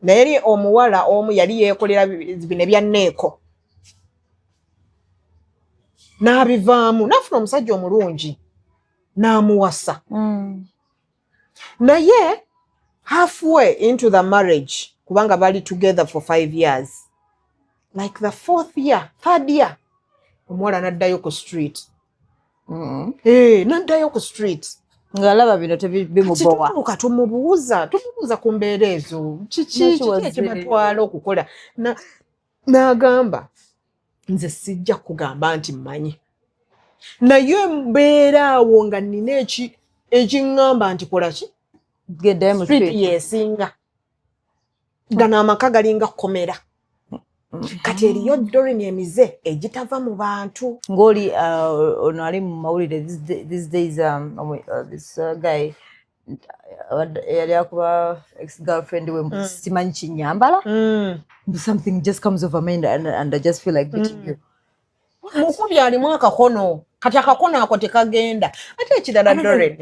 Speaker 1: naye eri omuwala omu yali yeekolera bino ebya Neeko n'abivaamu n'afuna omusajja omulungi n'amuwasa naye halfway into the marriage kubanga bali together for 5 years like the 3rd year omuwala n'addayo ku street n'addayo ku street
Speaker 2: ng'alaba bino tebimubowa
Speaker 1: tumubuuza ku mbeera ezo kiki ekibatwala okukola n'agamba nze sijja kugamba nti mmanyi naye mbeera awo nga nina ekiŋŋamba nti kola ki street yeesinga gano amaka galinga kkomera kati eriyo Doreen emize egitava mu bantu
Speaker 2: ng'oli ono ali mu mawulire these days this guy yali akuba ex-girlfriend we simanyi kinyambala something just comes over me and I just feel like beating you
Speaker 1: mukubi alimu akakono kati akakono ako tekagenda ate ekirala Doreen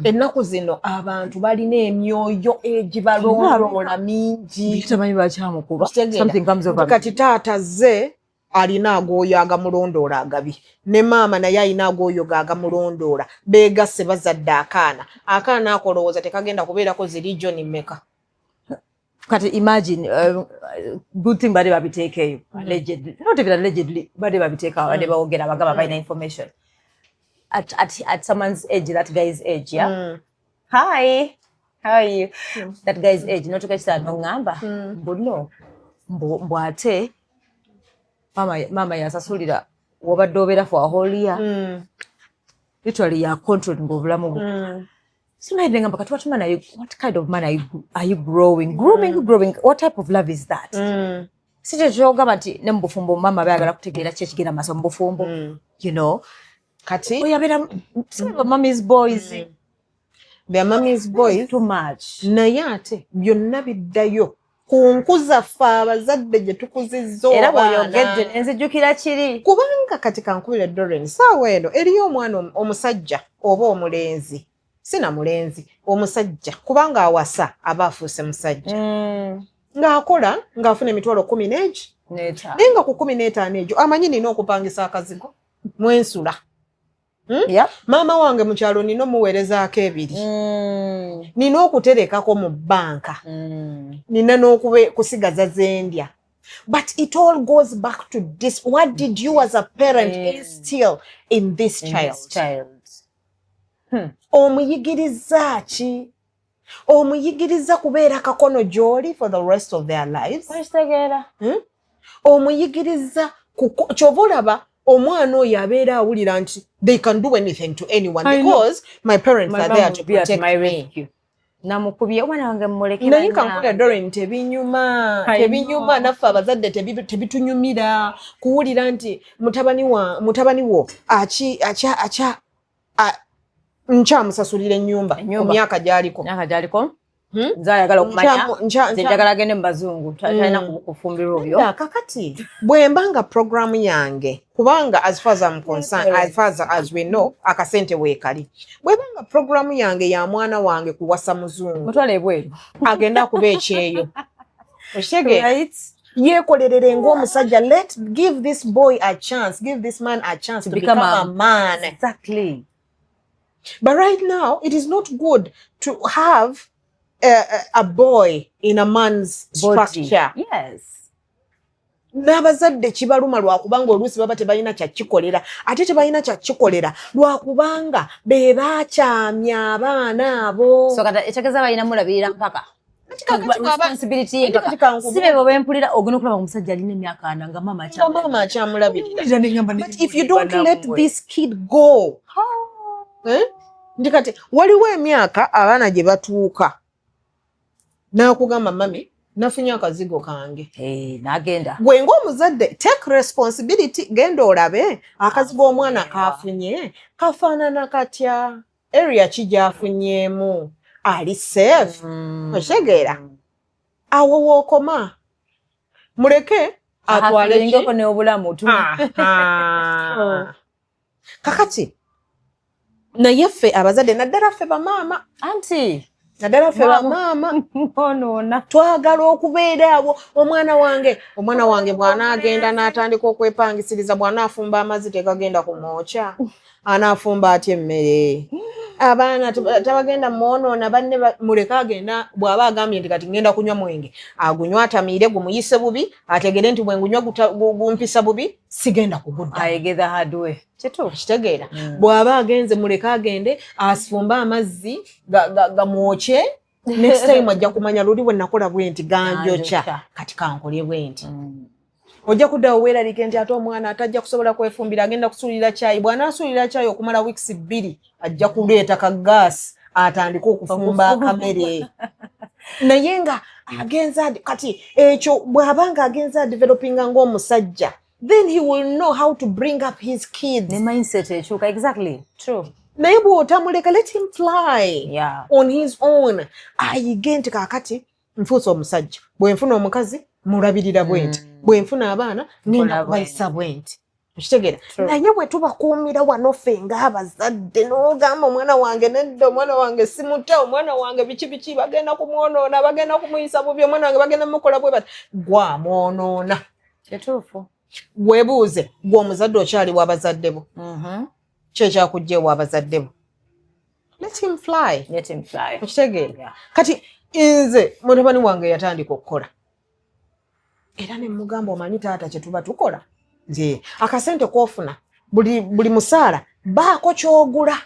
Speaker 1: ennaku zino abantu balina emyoyo egibalondoola mingi
Speaker 2: tamanyi bakyamukuba something comes over me
Speaker 1: kati taata ze alina agooyo agamulondoola agabi ne maama naye alina agooyo gagamulondoola beegasse bazadde akaana akolowooza tekagenda kubeerako zi region mmeka
Speaker 2: kati imagine good thing bade babiteekeyo allegedly not even allegedly bade babiteeka bade bawogera bagamba balina information at someone's age, that guy's age, yeah. Hi, how are you? That guy's age, not to catch that ngamba mbuno mbwate mama yasasulira wabadde obera for a whole year literally ya control ngobulamu so I think ngamba kati what kind of man are you growing growing what type of love is that sije joga ati nembufumbo mama bayagala kutegeera kyekigenda maso mbufumbo you know
Speaker 1: kati
Speaker 2: oyabera some of mommy's boys
Speaker 1: their mommy's boys
Speaker 2: too much
Speaker 1: naye ate byonna biddayo kunkuza ffe abazadde gye tukuzizza
Speaker 2: era bw'oyogedde nenzijjukira kiri
Speaker 1: kubanga kati kankubira Doreen saawa eno eriyo omwana omusajja oba omulenzi sina mulenzi omusajja kubanga awasa aba afuuse musajja ng'akola ng'afuna emitwalo 10 n'egi naye nga ku 15 egyo amanyi nina okupangisa akazigo mwensula. Maama wange mu kyalo nina omuweerezaako 2 nina okuterekako mu bbanka nina n'okusigaza zendya. But it all goes back to this. What did you as a parent instill in this child? Omuyigiriza ki? Omuyigiriza kubeera kakono gy'oli for the rest of their lives. Omuyigiriza kyova olaba omwana oyo abeera awulira nti they can do anything to anyone because my parents are there to protect me.
Speaker 2: Namukubye omwana wange mmulekera.
Speaker 1: Naye kankula Doreen tebinyuma naffe abazadde tebitunyumira kuwulira nti mutabani wo nkyamusasulira ennyumba mu myaka gy'aliko.
Speaker 2: Nze ayagala okumanya nze njagala agende mu bazungu talina kufumbirwa obyo.
Speaker 1: Kakati bwe mbanga programu yange kubanga as far as I'm concerned, as far as we know akasente weekali bwe mbanga programu yange ya mwana wange kuwasa muzungu
Speaker 2: mutwale ebweru
Speaker 1: agenda kuba ekyeyo oshege yekolerere ng'omusajja. Give this boy a chance, give this man a chance to become a man.
Speaker 2: Exactly.
Speaker 1: But right now it is not good to have a boy in a man's structure.
Speaker 2: Yes.
Speaker 1: N'abazadde kibaluma lwakubanga oluusi baba tebalina kyakikolera ate tebalina kyakikolera lwakubanga be baakyamya abaana abo.
Speaker 2: So kata ekyageza balina mulabirira mpaka responsibility ye mpaka sibe bo bempulira ogenda okulaba omusajja alina emyaka 4 nga mama
Speaker 1: akyamulabirira. But if you don't let this kid go, ndikati waliwo emyaka abaana gye batuuka n'akugamba mami nafunye akazigo kange
Speaker 2: n'agenda.
Speaker 1: Gwe ng'omuzadde take responsibility, genda olabe akazigo omwana kafunye kafaanana katya, area ki gy'afunyeemu, ali safe, otegeera. Awo wookoma muleke atwale
Speaker 2: ngako n'obulamu tu.
Speaker 1: Kakati naye ffe abazadde naddala ffe bamaama
Speaker 2: anti
Speaker 1: naddala ffe bamaama
Speaker 2: onoona
Speaker 1: twagala okubeera abo. Omwana wange bw'anaagenda n'atandika okwepangisiriza bw'anaafumba amazzi tegagenda kumwokya anaafumba atya emmere. Abaana tabagenda mwonoona banne muleke agenda. Bw'aba agambye nti kati ngenda kunywa mwenge agunywa atamiire gumuyise bubi ategere nti bwe ngunywa gumpisa bubi sigenda kugudda
Speaker 2: ayegeza hadwe
Speaker 1: kitegeera. Bw'aba agenze muleke agende asifumbe amazzi gamwokye. Next time ajja kumanya luli bwe nakola bwenti ganjokya kati kankole bwenti. Ojja kuddawo weeralike nti ate omwana atajja kusobola kwefumbira agenda kusuulira caayi. Bw'anaasuulira caayi okumala weeks 2 ajja kuleeta ka gaasi atandika okufumba akamere. Naye nga agenza kati ekyo bw'abanga agenza developinga ng'omusajja then he will know how to bring up his kids.
Speaker 2: Ne mindset ekyuka. Exactly. True.
Speaker 1: Naye bw'otamuleka let him fly on his own. Ayige nti kaakati nfuuse omusajja bwe nfuna omukazi mulabirira bwenti bwe nfuna abaana ngenda kubayisa bwenti. Okitegeera. Naye bwe tubakuumira wano ffe ng'abazadde n'ogamba omwana wange nedda omwana wange simuta omwana wange biki bagenda kumwonoona bagenda kumuyisa bubi omwana wange bagenda mukola bwe bati gwamwonoona.
Speaker 2: Kituufu.
Speaker 1: Weebuuze gwe omuzadde okyali w'abazadde bo. Kyekyakuggyeewo abazadde bo. Let him fly. Okitegeera. Kati nze mutabani wange yatandika okukola era ne mugamba omanyi taata kye tuba tukola nze akasente k'ofuna buli musaala baako ky'ogula.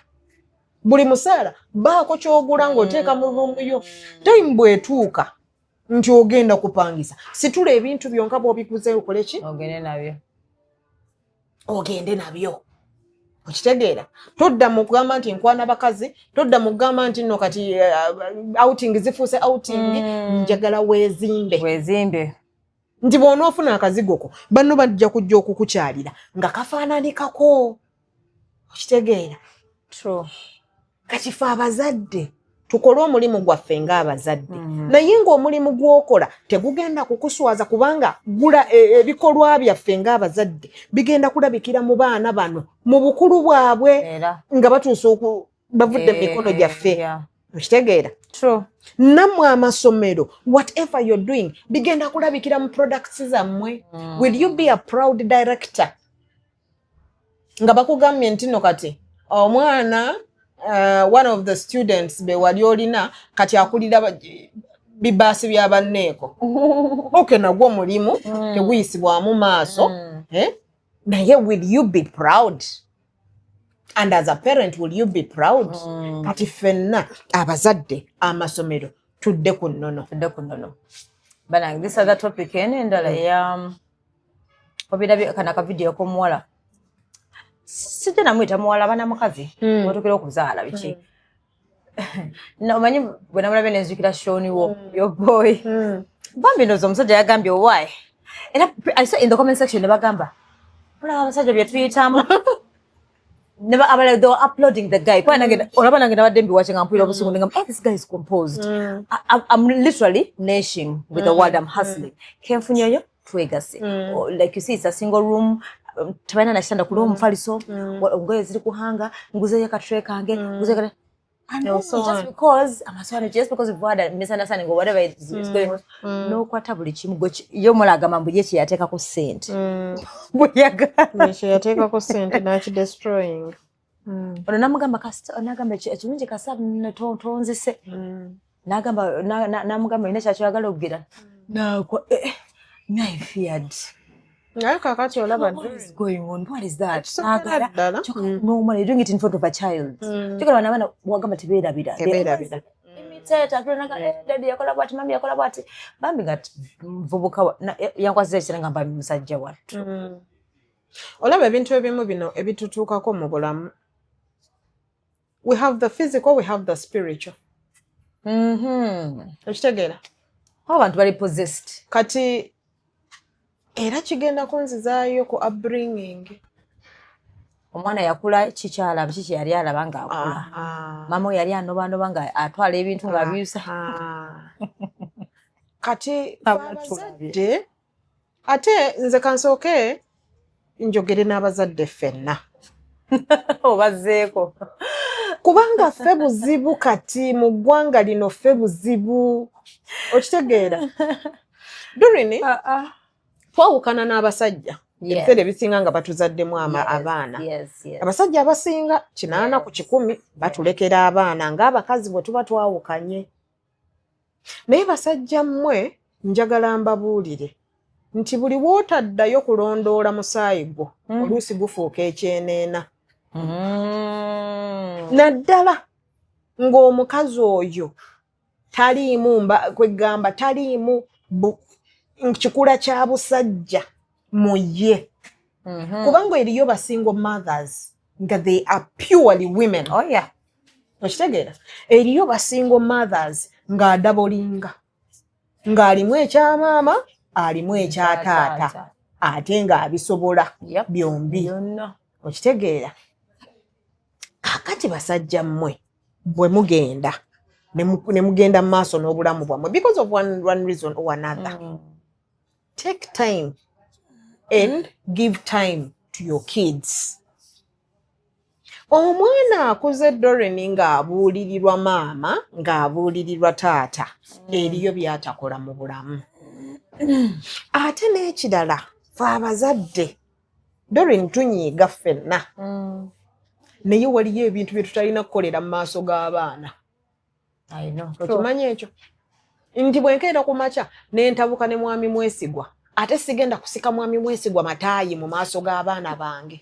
Speaker 1: Buli musaala baako ky'ogula ng'oteeka mu ruumuyo. Time bw'etuuka nti ogenda kupangisa situla ebintu byonka bw'obiguze okole ki? Ogende nabyo. Okitegeera. Todda mu kugamba nti nkwana bakazi, todda mu kugamba nti nno kati outing zifuuse outing. Njagala weezimbe. Nti bw'onoofuna akazigo ko banno bajja kujja okukukyalira nga kafaananikako. Okitegeera.
Speaker 2: True.
Speaker 1: Kati ffe abazadde tukole omulimu gwaffe ng'abazadde. Naye ng'omulimu gw'okola tegugenda kukuswaza kubanga gula ebikolwa byaffe ng'abazadde bigenda kulabikira mu baana bano mu bukulu bwabwe nga batuusa bavudde mu mikono gyaffe. Okitegeera.
Speaker 2: True.
Speaker 1: Nammwe amasomero, whatever you're doing, bigenda kulabikira mu products zammwe. Will you be a proud director? Nga bakugambye nti no kati omwana one of the students be wali olina kati akulira bibaasi bya banneeko. Okay, nagwo mulimu teguyisibwamu maaso. Naye will you be proud? And as a parent, will you be proud? Kati fenna abazadde amasomero tudde ku nnono.
Speaker 2: Bana, this other topic endala ya obirabye kana ka video ko muwala. Sije namwita muwala bana mukazi. Watokera okuzaala biki. Na omanyi bwe namulabe nenzukira Shoni wo your boy. Bambi ndozo omusajja yagambye why. And I saw in the comment section nebagamba. Ola abasajja bye tuyitamu. Never abala they were uploading the guy. Kwa nagenda olaba nagenda badembi watching ampula obusungu ngam this guy is composed. I'm literally nashing with the word I'm hustling. Kenfunyoyo twegase. Like you see it's a single room. Tabana na shanda kulo mfaliso ngoye ziri kuhanga nguze yakatre kange nguze kata and also just because I'm sorry just because of what misunderstanding or whatever is going on no kwata buli kimu yo mulaga mambo yechi yateka ku sente buyaga
Speaker 1: yechi yateka ku sente na chi destroying
Speaker 2: ono namugamba kasta nagamba ekimunje kasabu netonzise nagamba namugamba ina kyacho yagala okugira na kwa I feared.
Speaker 1: What
Speaker 2: is going on? What is that? Normally, you're doing it in front of a child. You're going to wagamba tibeda bida. Imiteta, daddy yakola bwati, mami yakola bwati. Bambi gat vubuka yankwasize kiranga musajja wattu.
Speaker 1: Olaba ebintu ebimu bino ebitutuukako mu bulamu. We have the physical, we have the spiritual. Okitegeera?
Speaker 2: Abantu bali possessed.
Speaker 1: Kati era kigenda kunzizaayo ku upbringing.
Speaker 2: Omwana yakula kikyala biki yali alaba nga akula. Mama yali anoba nga atwala ebintu nga byusa.
Speaker 1: Kati abazadde ate nze kansooke njogere n'abazadde ffenna.
Speaker 2: Obazeeko.
Speaker 1: Kubanga ffe buzibu kati mu ggwanga lino ffe buzibu. Okitegeera? Durini? Twawukana n'abasajja. Ebiseera ebisinga nga batuzaddemu abaana. Abasajja abasinga 8 ku 10 batulekera abaana ng'abakazi bwe tuba twawukanye. Naye basajja mmwe njagala mbabuulire nti buli wootaddayo kulondoola musaayi gwo oluusi gufuuka ekyeneena. Naddala ng'omukazi oyo taliimu kwegamba taliimu kikula kya busajja mu ye. Kubanga eriyo basingle mothers nga they are purely women.
Speaker 2: Oh yeah.
Speaker 1: Okitegeera? Eriyo basingle mothers nga adabolinga. Ng'alimu ekya maama, alimu ekya taata. Ate nga abisobola byombi. Okitegeera? Kakati basajja mmwe bwe mugenda ne mugenda mu maaso n'obulamu bwammwe because of one reason or another. Take time and give time to your kids. Omwana akuze Doreen ng'abuulirirwa maama ng'abuulirirwa taata eriyo byatakola mu bulamu. Ate n'ekirala fe abazadde Doreen tunyiiga ffenna. Naye waliyo ebintu bye tutalina kukolera mu maaso g'abaana. Okimanyi ekyo? Nti bwenkeera ku makya n'entabuka ne mwami Mwesigwa ate sigenda kusika mwami Mwesigwa mataayi mu maaso g'abaana bange.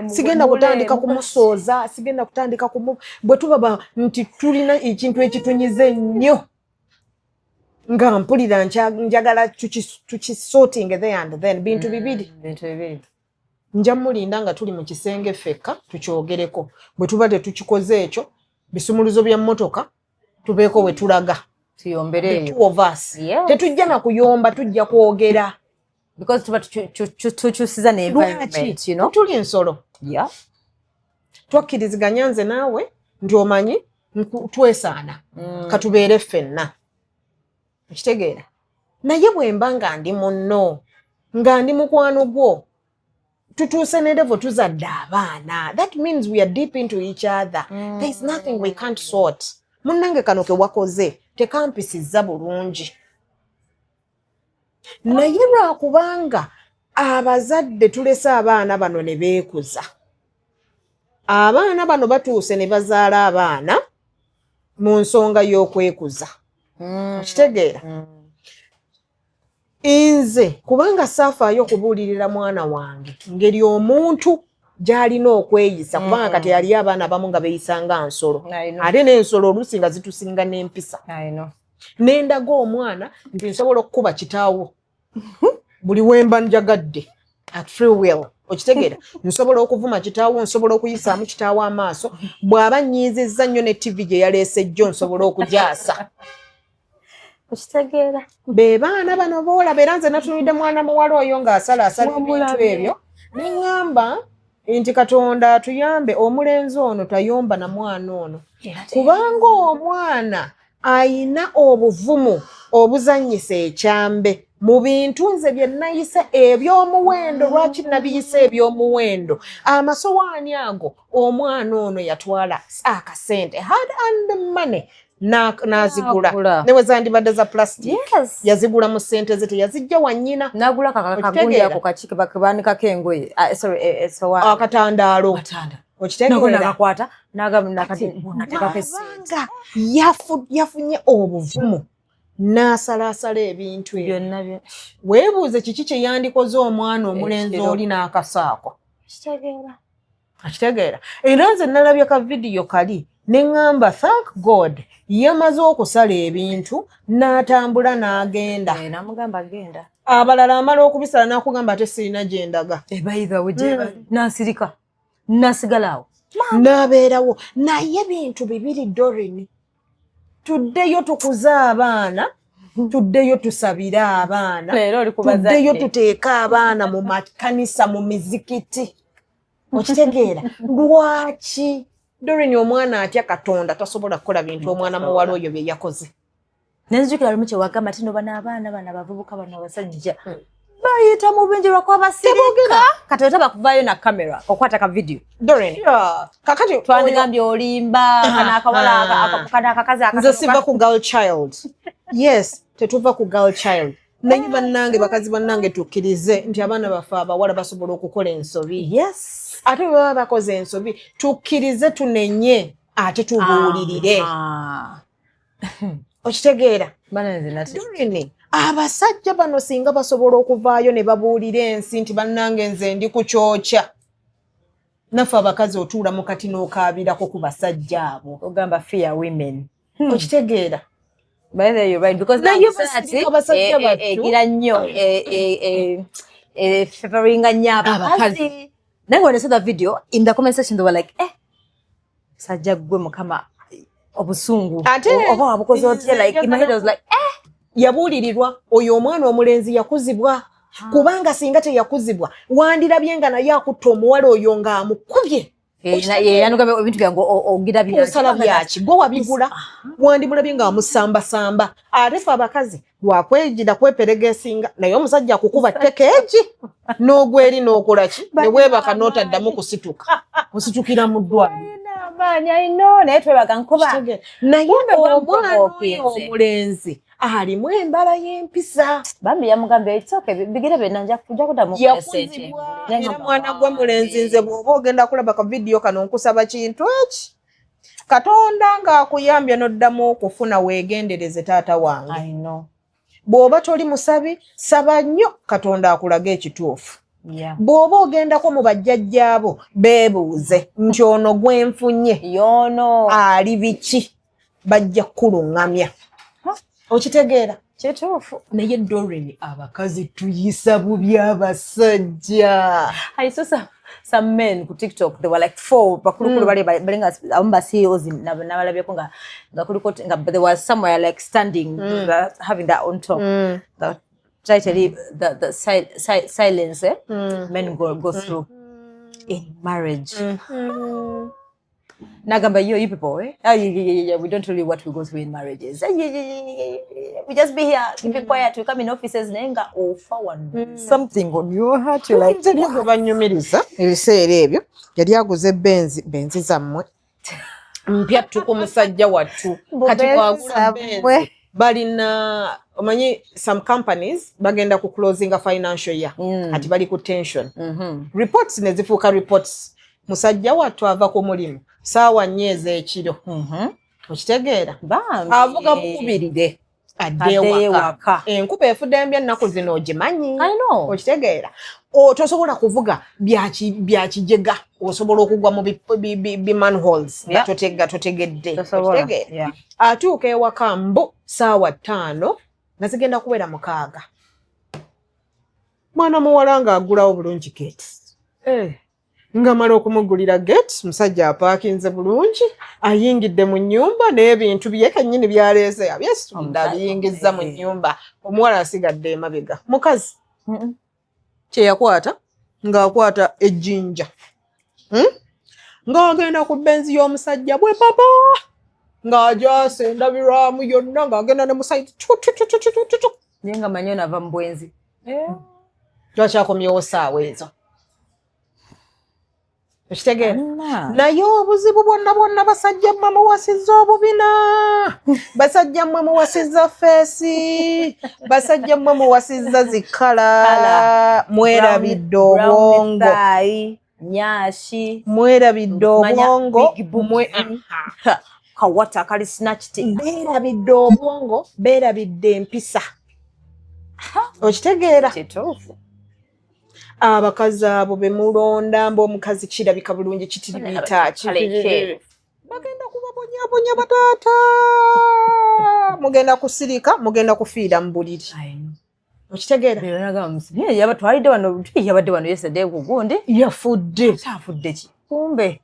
Speaker 1: Sigenda kutandika kumusooza, sigenda kutandika bwe tubaba nti tulina ekintu ekitunyize nnyo nga mpulira njagala tukisorting there and then bintu bibiri. Nja mulinda nga tuli mu kisenge ffekka tukyogereko. Bwe tuba tetukikoze ekyo bisumuluzo bya mmotoka tubeeko we tulaga.
Speaker 2: Tuyombere.
Speaker 1: The two of us. Tetujja na kuyomba tujja kwogera.
Speaker 2: Because tuba tukyusiza ne environment, you know.
Speaker 1: Tuli ensolo.
Speaker 2: Yeah.
Speaker 1: Twakkiriziganya nze naawe nti omanyi twesaana. Katubeere ffenna. Okitegeera? Naye bwe mba nga ndi munno nga ndi mukwano gwo tutuuse ne level tuzadde abaana. That means we are deep into each other. There is nothing we can't sort. munnange kano ke wakoze tekampisiza bulungi naye lwakubanga abazadde tulese abaana bano ne beekuza abaana bano batuuse ne bazaala abaana mu nsonga y'okwekuza okitegeera nze kubanga saafaayo okubuulirira mwana wange ngeri omuntu gy'alina okweyisa kubanga kati yali abaana abamu nga beeyisa nga nsolo ate n'ensolo oluusi nga zitusinga n'empisa nendaga omwana nti nsobola okukuba kitaawo buli wemba njagadde at free will okitegeera nsobola okuvuma kitaawo nsobola okuyisaamu kitaawo amaaso bw'aba nyiizizza nnyo ne tv gye yaleese jjo nsobola okugyasa
Speaker 2: okitegeera
Speaker 1: be baana bano boolaba era nze natunulidde mwana muwala oyo ng'asalaasala ebintu ebyo ne ŋŋamba nti Katonda atuyambe omulenzi ono tayomba na mwana ono kubanga omwana ayina obuvumu obuzannyisa ekyambe mu bintu nze bye nayise eby'omuwendo lwaki nabiyise eby'omuwendo amasowaani ago omwana ono yatwala akasente hard and money n'azigula ne wezandibadde za plastic yazigula mu ssente ze teyazijja wannyina
Speaker 2: n'agula kakagundi ako kaki banikako engoye esowaani
Speaker 1: akatandaalo
Speaker 2: okitegeera
Speaker 1: yafunye obuvumu n'asalaasala ebintu ebyo weebuuze kiki kye yandikoze omwana omulenzi oli n'akasaako akitegeera era nze nalabye ka vidiyo kali ne ŋŋamba thank god yamaze okusala ebintu n'atambula n'agenda
Speaker 2: namugamba agenda
Speaker 1: abalala amala okubisala n'akugamba ate sirina gye ndaga
Speaker 2: n'asirika n'asigalawo
Speaker 1: n'abeerawo naye bintu bibiri Doreen tuddeyo tukuze abaana tuddeyo tusabire abaana tuddeyo tuteeka abaana mu makanisa mu mizikiti okitegeera lwaki Doreen omwana atya Katonda tasobola kukola bintu omwana muwala oyo bye yakoze
Speaker 2: nenzijukira lumu kye wagamba ti noba n'abaana bano abavubuka bano abasajja bayita mu bingi lwakwabasirika Katonda bakuvaayo na kamera okwata ka video
Speaker 1: Doreen kakati
Speaker 2: twandigambye olimba kana akakazi
Speaker 1: nze siva ku girl child yes tetuva ku girl child naye bannange bakazi bannange tukkirize nti abaana baffe abawala basobola okukola ensobi ate bwe baba bakoze ensobi tukkirize tunenye ate tubuulirire okitegeera Doreen abasajja bano singa basobola okuvaayo ne babuulira ensi nti bannange nze ndi ku kyokya naffe abakazi otuula mu kati n'okaabirako ku basajja abo
Speaker 2: ogamba fear women
Speaker 1: okitegeera
Speaker 2: by the way you're right because now egira nnyo favoringa nnyo abakazi nange when I saw that video in the comment section they were like sajja gwe mukama obusungu oba wabukoze otya like in my head I was like
Speaker 1: yabuulirirwa oyo omwana omulenzi yakuzibwa kubanga singa teyakuzibwa wandirabye nga naye akutta omuwala oyo ng'amukubye
Speaker 2: yanugambye ebintu byange ogira
Speaker 1: byosala byaki gwe wabigula wandimulabye ng'amusambasamba ate fe abakazi lwakwegira kweperegesinga naye omusajja akukuba tekeegi n'ogweri n'okolaki ne weebaka n'otaddamu kusituka ositukira mu ddwaliro
Speaker 2: naye twebaga nkuba
Speaker 1: naye omwana oyo omulenzi alimu embala y'empisa
Speaker 2: bambi yamugambye ekitoke bigira byenna nja kuddamu
Speaker 1: yakuzibwa era mwana gwe mulenzi nze bw'oba ogenda kulaba ka vidiyo kano nkusaba kintu eki Katonda ng'akuyambye n'oddamu okufuna weegendereze taata wange bw'oba toli musabi saba nnyo Katonda akulaga ekituufu bw'oba ogendako mu bajjajjaabo beebuuze nti ono gwenfunye
Speaker 2: yono
Speaker 1: ali biki bajja kukuluŋŋamya okitegeera
Speaker 2: kituufu
Speaker 1: naye Doreen abakazi tuyisa bubi abasajja
Speaker 2: I saw some men ku TikTok they were like 4 bakulukulu bali nga abamu ba CEOs nabalabyeko nga kuliko nga there was somewhere like standing having that on top that try to leave the silence men go through in marriage Nagamba, you people, yeah, we don't tell you what we go through in marriages. We just be here, keep it quiet. We come in offices, nenga forward something on your heart. You like
Speaker 1: banyumiriza ebiseera ebyo yali aguze benzi zammwe mpyattu ku musajja wattu kati bwagula Benz balina omanyi some companies bagenda ku closing a financial year kati bali ku tension reports ne zifuuka reports musajja wattu ava ku mulimu saawa nnyo ez'ekiro okitegeera avuga bukubirire adde waka enkuba efudde embya ennaku zino ogimanyi okitegeera tosobola kuvuga byakijega osobola okugwa mu bimanholes nga totegedde okitegeera atuuka ewaka mbu saawa 5 nga zigenda kubeera 6 mwana muwala ng'agulawo bulungi gate nga mala okumugulira gate musajja apaakinze bulungi ayingidde mu nnyumba n'ebintu bye kennyini byaleese abyesitunda abiyingizza mu nnyumba omuwala asigadde emabega mukazi kyeyakwata ng'akwata ejjinja ng'agenda ku benzi y'omusajja bwe papa ng'ajaasa endabirwamu yonna ng'agenda ne musajja
Speaker 2: naye nga manyi onava mu bwenzi
Speaker 1: lwakyakomyewo saawa ezo okitegeera naye obuzibu bwonna basajja mmwe muwasizza obubina basajja mmwe muwasizza feesi basajja mmwe muwasizza zikala mwerabidde obwongo
Speaker 2: nyashi
Speaker 1: mwerabidde obwongo
Speaker 2: kawata akali sinakiti
Speaker 1: beerabidde obwongo beerabidde empisa okitegeera
Speaker 2: kituufu
Speaker 1: abakazi abo bemulonda mbaomukazi kirabika bulungi kitiribita bagenda kubabonyabonya bataata mugenda kusirika mugenda kufiira mu buliri okitegeera
Speaker 2: twalidde wano yabadde wano yesterday kugundi
Speaker 1: yafudde
Speaker 2: ki kumbe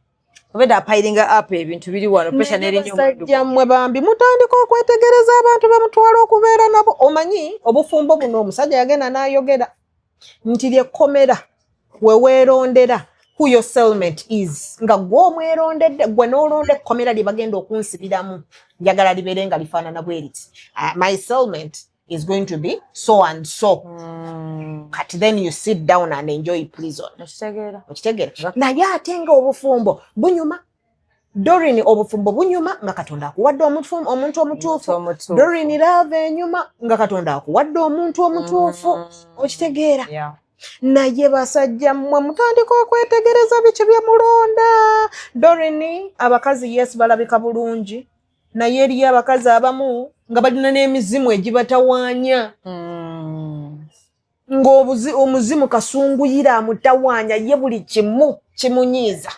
Speaker 2: obedde apilinga up ebintu biri wano pesha n'erinnyo
Speaker 1: basajja mmwe bambi mutandika okwetegereza abantu bemutwala okubeera nabo omanyi obufumbo buno omusajja yagenda n'ayogera nti lyekkomera weweerondera who your cellmate is nga gwe omwerondedde gwe n'olonda ekkomera lye bagenda okunsibiramu njagala libeere nga lifaanana bwe riti my cellmate is going to be so and so kati then you sit down and enjoy prison okitegeera naye ate nga obufumbo bunyuma Doreen obufumbo bunyuma nga Katonda akuwadde omuntu omutuufu Doreen lava enyuma nga Katonda akuwadde omuntu omutuufu okitegeera naye basajja mmwe mutandika okwetegereza biki bye mulonda Doreen abakazi yes balabika bulungi naye eriyo abakazi abamu nga balina n'emizimu egibatawaanya ng'omuzimu kasunguyira amutawaanya ye buli kimu kimunyiiza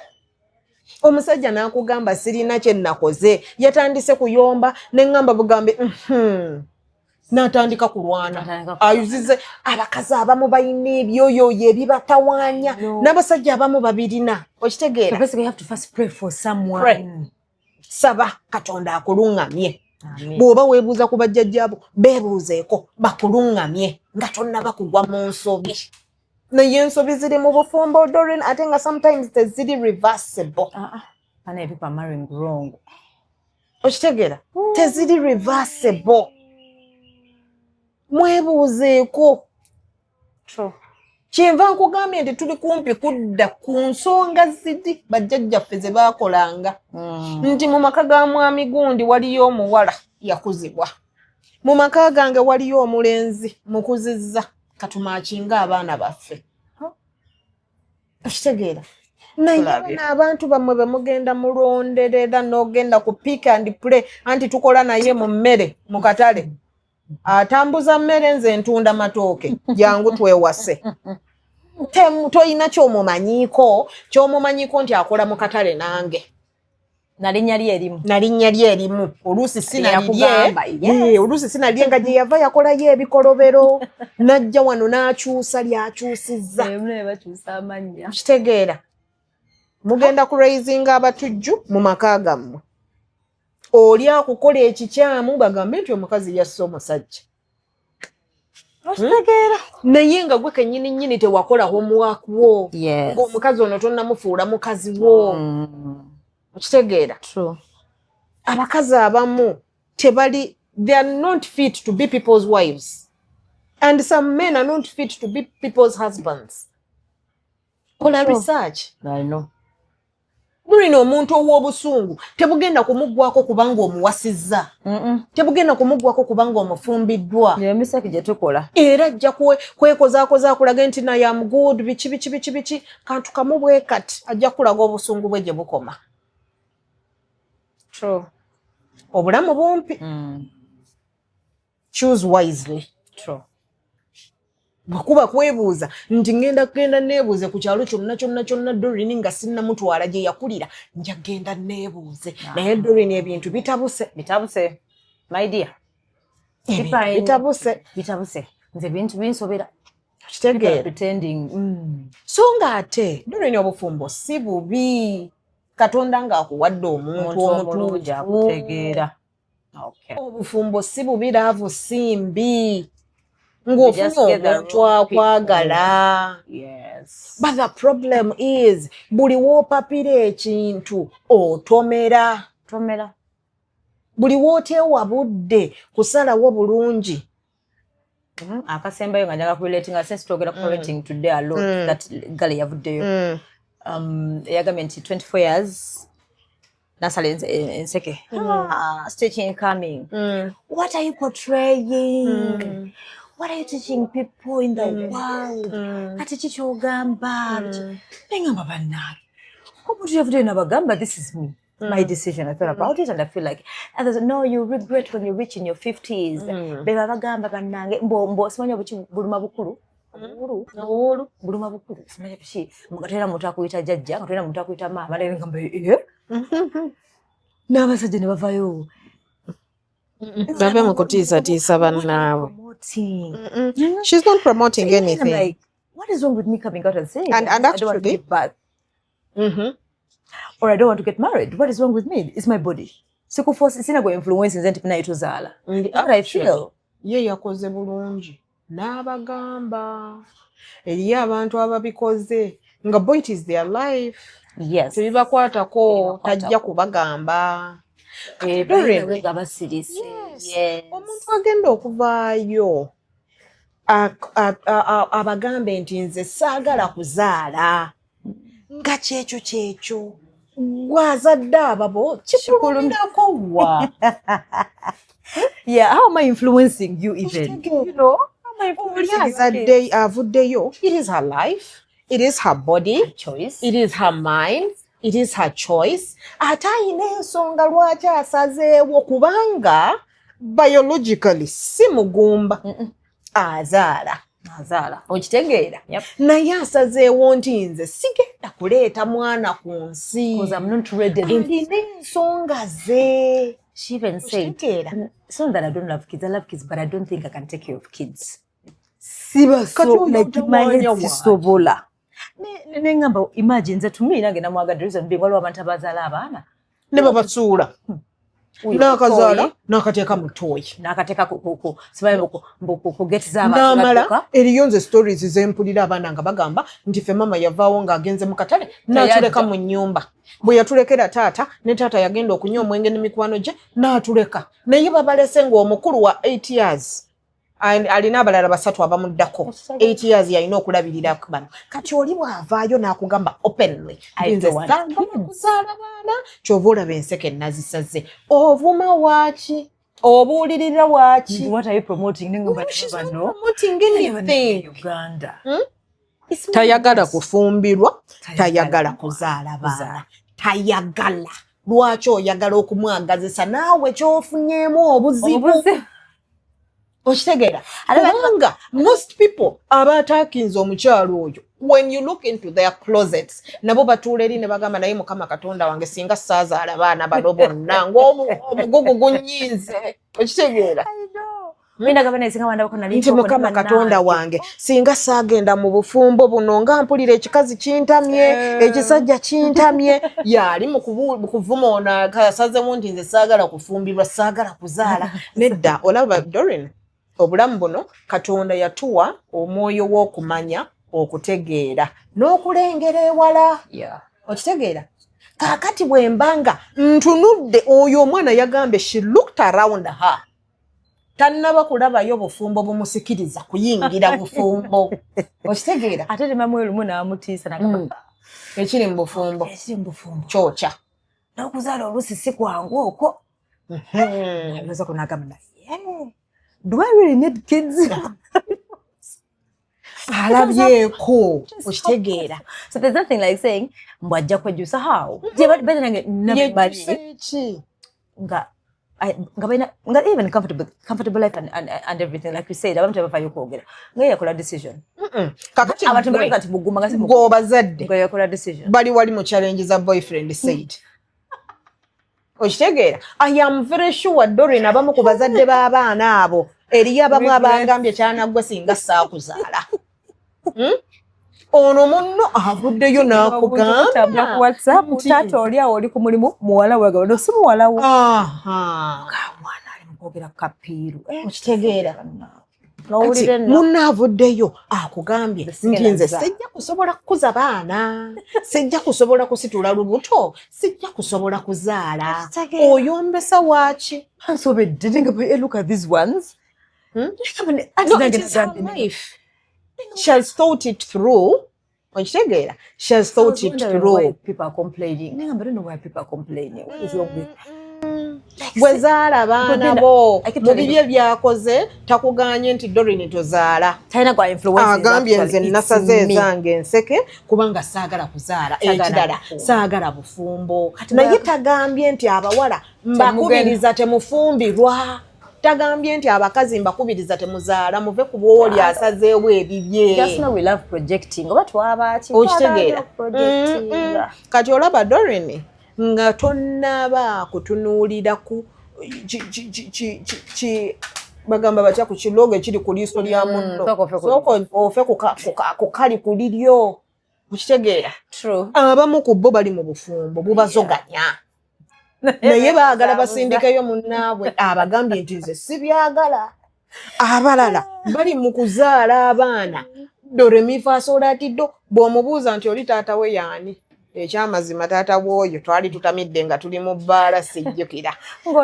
Speaker 1: omusajja n'akugamba sirina kye nakoze yatandise kuyomba neŋŋamba bugambe n'atandika kulwana ayuzize abakazi abamu balina ebyoyoyo ebibatawaanya n'abasajja abamu babirina okitegeera saba Katonda akuluŋŋamye bw'oba weebuuza ku bajjajjaabo beebuuzeeko bakuluŋŋamye nga tonnaba kugwa mu nsobi naye ensobi ziri mu bufumbo Doreen ate nga sometimes teziri reversible okitegeera teziri reversible mwebuuzeeko kyenva nkugambye nti tuli kumpi kudda ku nsonga ziri bajjajjaffe ze baakolanga nti mu maka ga mwami gundi waliyo omuwala yakuzibwa mu maka gange waliyo omulenzi mukuzizza katumakinga abaana baffe okitegeera naye bana abantu bammwe bemugenda mulonderera n'ogenda ku pick and play anti tukola naye mu mmere mu katale atambuza mmere nze ntunda matooke jangu twewase toyina ky'omumanyiiko nti akola mu katale nange
Speaker 2: nalinnya lye erimu oluusi sinalye nga gye yava yakolayo ebikolobero
Speaker 1: n'ajja wano n'akyusa lyakyusizza kitegeera mugenda ku raisinga abatujju mu maka gammwe oli akukola ekikyamu bagambe nti omukazi yasse omusajja okitegeera naye nga gwe kennyini tewakola homework wo ng'omukazi ono tonnamufuula mukazi wo okitegeera abakazi abamu tebali they are not fit to be people's wives and some men are not fit to be people's husbands kola research Doreen omuntu ow'obusungu tebugenda kumuggwako kubanga omuwasizza. Tebugenda kumuggwako kubanga omufumbiddwa.
Speaker 2: Emisaki gye tukola.
Speaker 1: Era ajja kwekozaakoza akulaga nti naye am good biki kantu kamu bwe kati ajja kulaga obusungu bwe gye bukoma.
Speaker 2: True.
Speaker 1: Obulamu bumpi. Choose wisely.
Speaker 2: True.
Speaker 1: Bwakuba kwebuuza nti ngenda neebuuze ku kyalo kyonna Doreen nga sinnamutwala gye yakulira nja genda neebuuze. Naye Doreen ebintu bitabuse.
Speaker 2: My dear.
Speaker 1: Bitabuse.
Speaker 2: Nze bintu binsobera.
Speaker 1: Kitegeera.
Speaker 2: Pretending.
Speaker 1: So nga ate Doreen obufumbo si bubi. Katonda ng'akuwadde omuntu omutulungi
Speaker 2: akutegeera. Okay.
Speaker 1: Obufumbo si bubi laavu si mbi. Ng'ofunye omuntu akwagala.
Speaker 2: Yes.
Speaker 1: But the problem is buli w'opapira ekintu otomera. Buli w'oteewa budde kusalawo bulungi.
Speaker 2: Akasembayo nga njaga kurelating since twogera ku rating today a lot that gale yavuddeyo. Yagambye nti 24 years nasala enseke. Stitching coming. What are you portraying? What are you teaching people in the world? Ati chichogamba. Nengamba bannange. Omuntu yavuddeyo n'abagamba this is me. My decision. I thought about it and I feel like others, no, you regret when you reach in your 50s. Beba bagamba bannange mbo simanya buluma bukulu. Buluma bukulu. Simanya pishi. Ngatera muntu akuyita jjajja, ngatera muntu akuyita maama. Naye ngamba n'abasajja ne bavayo.
Speaker 1: Bave mu kutiisa bannaabwe. She's not promoting anything.
Speaker 2: Like, what is wrong with me coming out and saying
Speaker 1: and
Speaker 2: I
Speaker 1: actually,
Speaker 2: don't want to give birth? Or I don't want to get married. What is wrong with me? It's my body. Sina go influence nze nti nayo tuzaala. What I feel.
Speaker 1: Ye yakoze bulungi. N'abagamba. Eriyo abantu ababikoze. Nga boy it is their life.
Speaker 2: Yes.
Speaker 1: Tebibakwatako tajja kubagamba.
Speaker 2: Yes.
Speaker 1: Omuntu agenda okuvaayo abagambe nti nze saagala kuzaala nga kyekyo gwazadde ababo kikulumirako wa.
Speaker 2: Yeah, how am I influencing you even? You know, how am I influencing
Speaker 1: avuddeyo. It is her life. It is her body.
Speaker 2: Choice.
Speaker 1: It is her mind. It is her choice. Ate ayina ensonga lwaki asazeewo kubanga biologically si mugumba. Azaala. Okitegeera?
Speaker 2: Yep.
Speaker 1: Naye asazeewo nti nze sigenda kuleeta mwana ku nsi.
Speaker 2: Because I'm not ready.
Speaker 1: Alina ensonga ze.
Speaker 2: She even said, it's not that I don't love kids. I love kids, but I don't think I can take care of kids.
Speaker 1: Siba
Speaker 2: so like my head is so bola. Nengamba imagine that to me nagenda mwagadde reason being waliwo abantu abazaala abaana
Speaker 1: ne babasuula n'akazaala n'akateeka mu ttooyi
Speaker 2: n'akateeka simanyi ku geti
Speaker 1: n'amala eriyo nze stories zempulira abaana nga bagamba nti ffe mama yavaawo ng'agenze mu katale n'atuleka mu nnyumba bwe yatulekera taata ne taata yagenda okunywa omwenge n'emikwano gye n'atuleka naye babalese ng'omukulu wa 8 years alina abalala 3 abamuddako 8 years yalina okulabirira bano kati oli bw'avaayo n'akugamba openly nze kuzaala baana kyova olaba enseke nazisaze ovuma waaki obuulirira waaki.
Speaker 2: What are you promoting?
Speaker 1: She's not promoting anything.
Speaker 2: Uganda.
Speaker 1: Tayagala kufumbirwa, tayagala kuzaala baana, tayagala. Lwaki oyagala okumwagazisa naawe kyofunyeemu obuzibu? Okitegeera? Kubanga most people abataakinze omukyalo oyo when you look into their closets nabo batuula eri ne bagamba naye Mukama Katonda wange singa saazaala baana bano bonna ng'omugugu gunnyize. Okitegeera? Nti Mukama Katonda wange singa saagenda mu bufumbo buno nga mpulira ekikazi kintamye ekisajja kintamye yali mu kuvuma ono asazemu nti nze saagala kufumbirwa saagala kuzaala. Nedda olaba Doreen obulamu buno Katonda yatuwa omwoyo w'okumanya okutegeera n'okulengera ewala. Okitegeera? Kaakati bwe mbanga ntunudde oyo omwana yagambe she looked around her. Tannaba kulabayo bufumbo bumusikiriza kuyingira bufumbo. Okitegeera?
Speaker 2: Ate ne mamu olumu n'amutiisa n'agamba
Speaker 1: ekiri mu bufumbo kyokya
Speaker 2: n'okuzaala oluusi si kwangu okwo aza kunagamba do I really need kids
Speaker 1: alabyeko okitegeera
Speaker 2: so there's nothing like saying mbw ajja kwejusa how bete nange nabali nga even comfortable life and everything like you said abantu abafayo kwogera nga yakola decision
Speaker 1: kakati
Speaker 2: abantu bakati buguma nga
Speaker 1: ng'obazadde
Speaker 2: nga yakola decision
Speaker 1: bali wali mu challenge za boyfriend said okitegeera I am very sure Doreen abamu ku bazadde b'abaana abo eriyo abamu abangambye kyanaggwe singa saakuzaala ono munno avuddeyo n'akugamba
Speaker 2: ku WhatsApp taata oli awo oli ku mulimu muwala we gano si muwala wo mwana ali mukwogera ku kapiiru
Speaker 1: okitegeera munno avuddeyo akugambye nti nze sijja kusobola kukuza baana sijja kusobola kusitula lubuto sijja kusobola kuzaala oyombesa waaki
Speaker 2: ansobedde nga look at these ones
Speaker 1: she has thought it through. Okitegeera, she has thought it through.
Speaker 2: People are complaining. I don't know why people are complaining. What is wrong with
Speaker 1: bwezaala baana bo mu bibye byakoze takuganye nti Doreen tozaala agambye nze nasaze ezange enseke kubanga saagala kuzaala ekirala saagala bufumbo naye tagambye nti abawala mbakubiriza temufumbirwa tagambye nti abakazi mbakubiriza temuzaala muve ku bwoli asazeewo ebibye
Speaker 2: just know we love projecting oba twabaki
Speaker 1: okitegeera kati olaba Doreen nga tonnaba kutunuulira ku bagamba batya ku kilogo ekiri ku liiso lya munno soko ofe ku kali ku liryo okitegeera abamu ku bo bali mu bufumbo bubazoganya naye baagala basindikeyo munnaabwe abagambye nti nze si byagala abalala bali mu kuzaala abaana doremifasolatiddo bw'omubuuza nti oli taata we yaani ekyamazima taata bwoyo twali tutamidde nga tuli mu bbaala sijjukira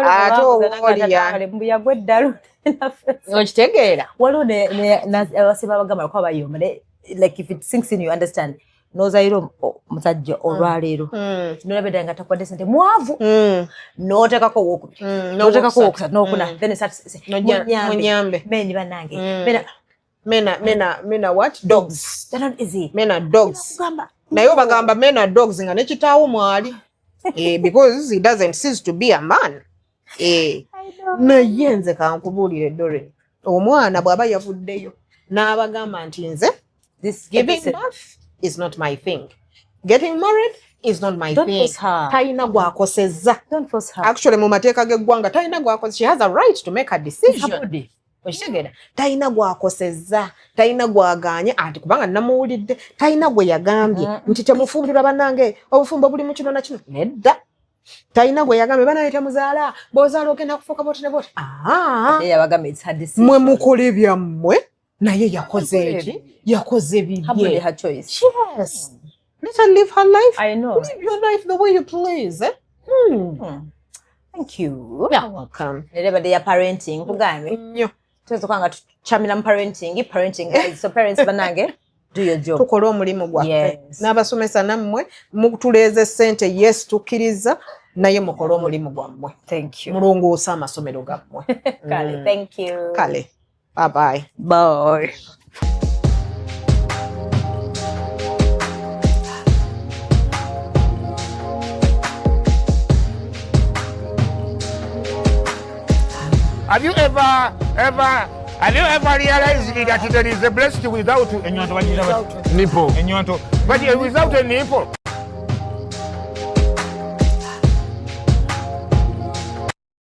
Speaker 1: ate
Speaker 2: obuyagwe eddalu
Speaker 1: okitegeera
Speaker 2: waliwo abasiba abagamba lako abayomba like if it sinks in you understand nozairo musajja olwaleero nolabedda nga takwadde sente mwavu notekako wokubiri notekako wokusatu nokuna then munyambe meni banange
Speaker 1: mena what dogs
Speaker 2: they're not easy
Speaker 1: mena dogs naye bagamba mena dogs nga nekitaawo mwali because he doesn't cease to be a man naye nze kankubuulire Doreen omwana bw'aba yavuddeyo n'abagamba nti nze giving birth is not my thing. Getting married is not my thing. Taina gwakosezza.
Speaker 2: Don't force her.
Speaker 1: Actually, mu mateeka g'eggwanga taina gwakosezza. She has a right to make a decision. Okitegeera taina gwakosezza, taina gwaganye ati kubanga namuwulidde, taina gwe yagambye nti temufumbirwa bannange obufumbo buli mu kino na kino. Nedda. Taina gwe yagambye banaye temuzaala, bw'ozaala ogenda kufuuka bwoti ne bwoti.
Speaker 2: Yabagambye it's her decision.
Speaker 1: Mwe mukole byammwe. Naye yakoze eki yakoze bibye
Speaker 2: her choice.
Speaker 1: Yes. Let her live her life.
Speaker 2: I know.
Speaker 1: Live your life the way you please.
Speaker 2: Thank you.
Speaker 1: You're welcome.
Speaker 2: Everybody are parenting kugambe tuzo kwanga chamina parenting guys so parents banange do your job
Speaker 1: tukola omulimu gwaffe n'abasomesa nammwe mutuleeze ssente yes tukkiriza naye mukola omulimu gwammwe
Speaker 2: thank you
Speaker 1: mulongoosa amasomero gammwe
Speaker 2: kale thank you
Speaker 1: kale bye
Speaker 2: bye
Speaker 3: Have you ever realized that there is a breast without a nipple? But without a nipple.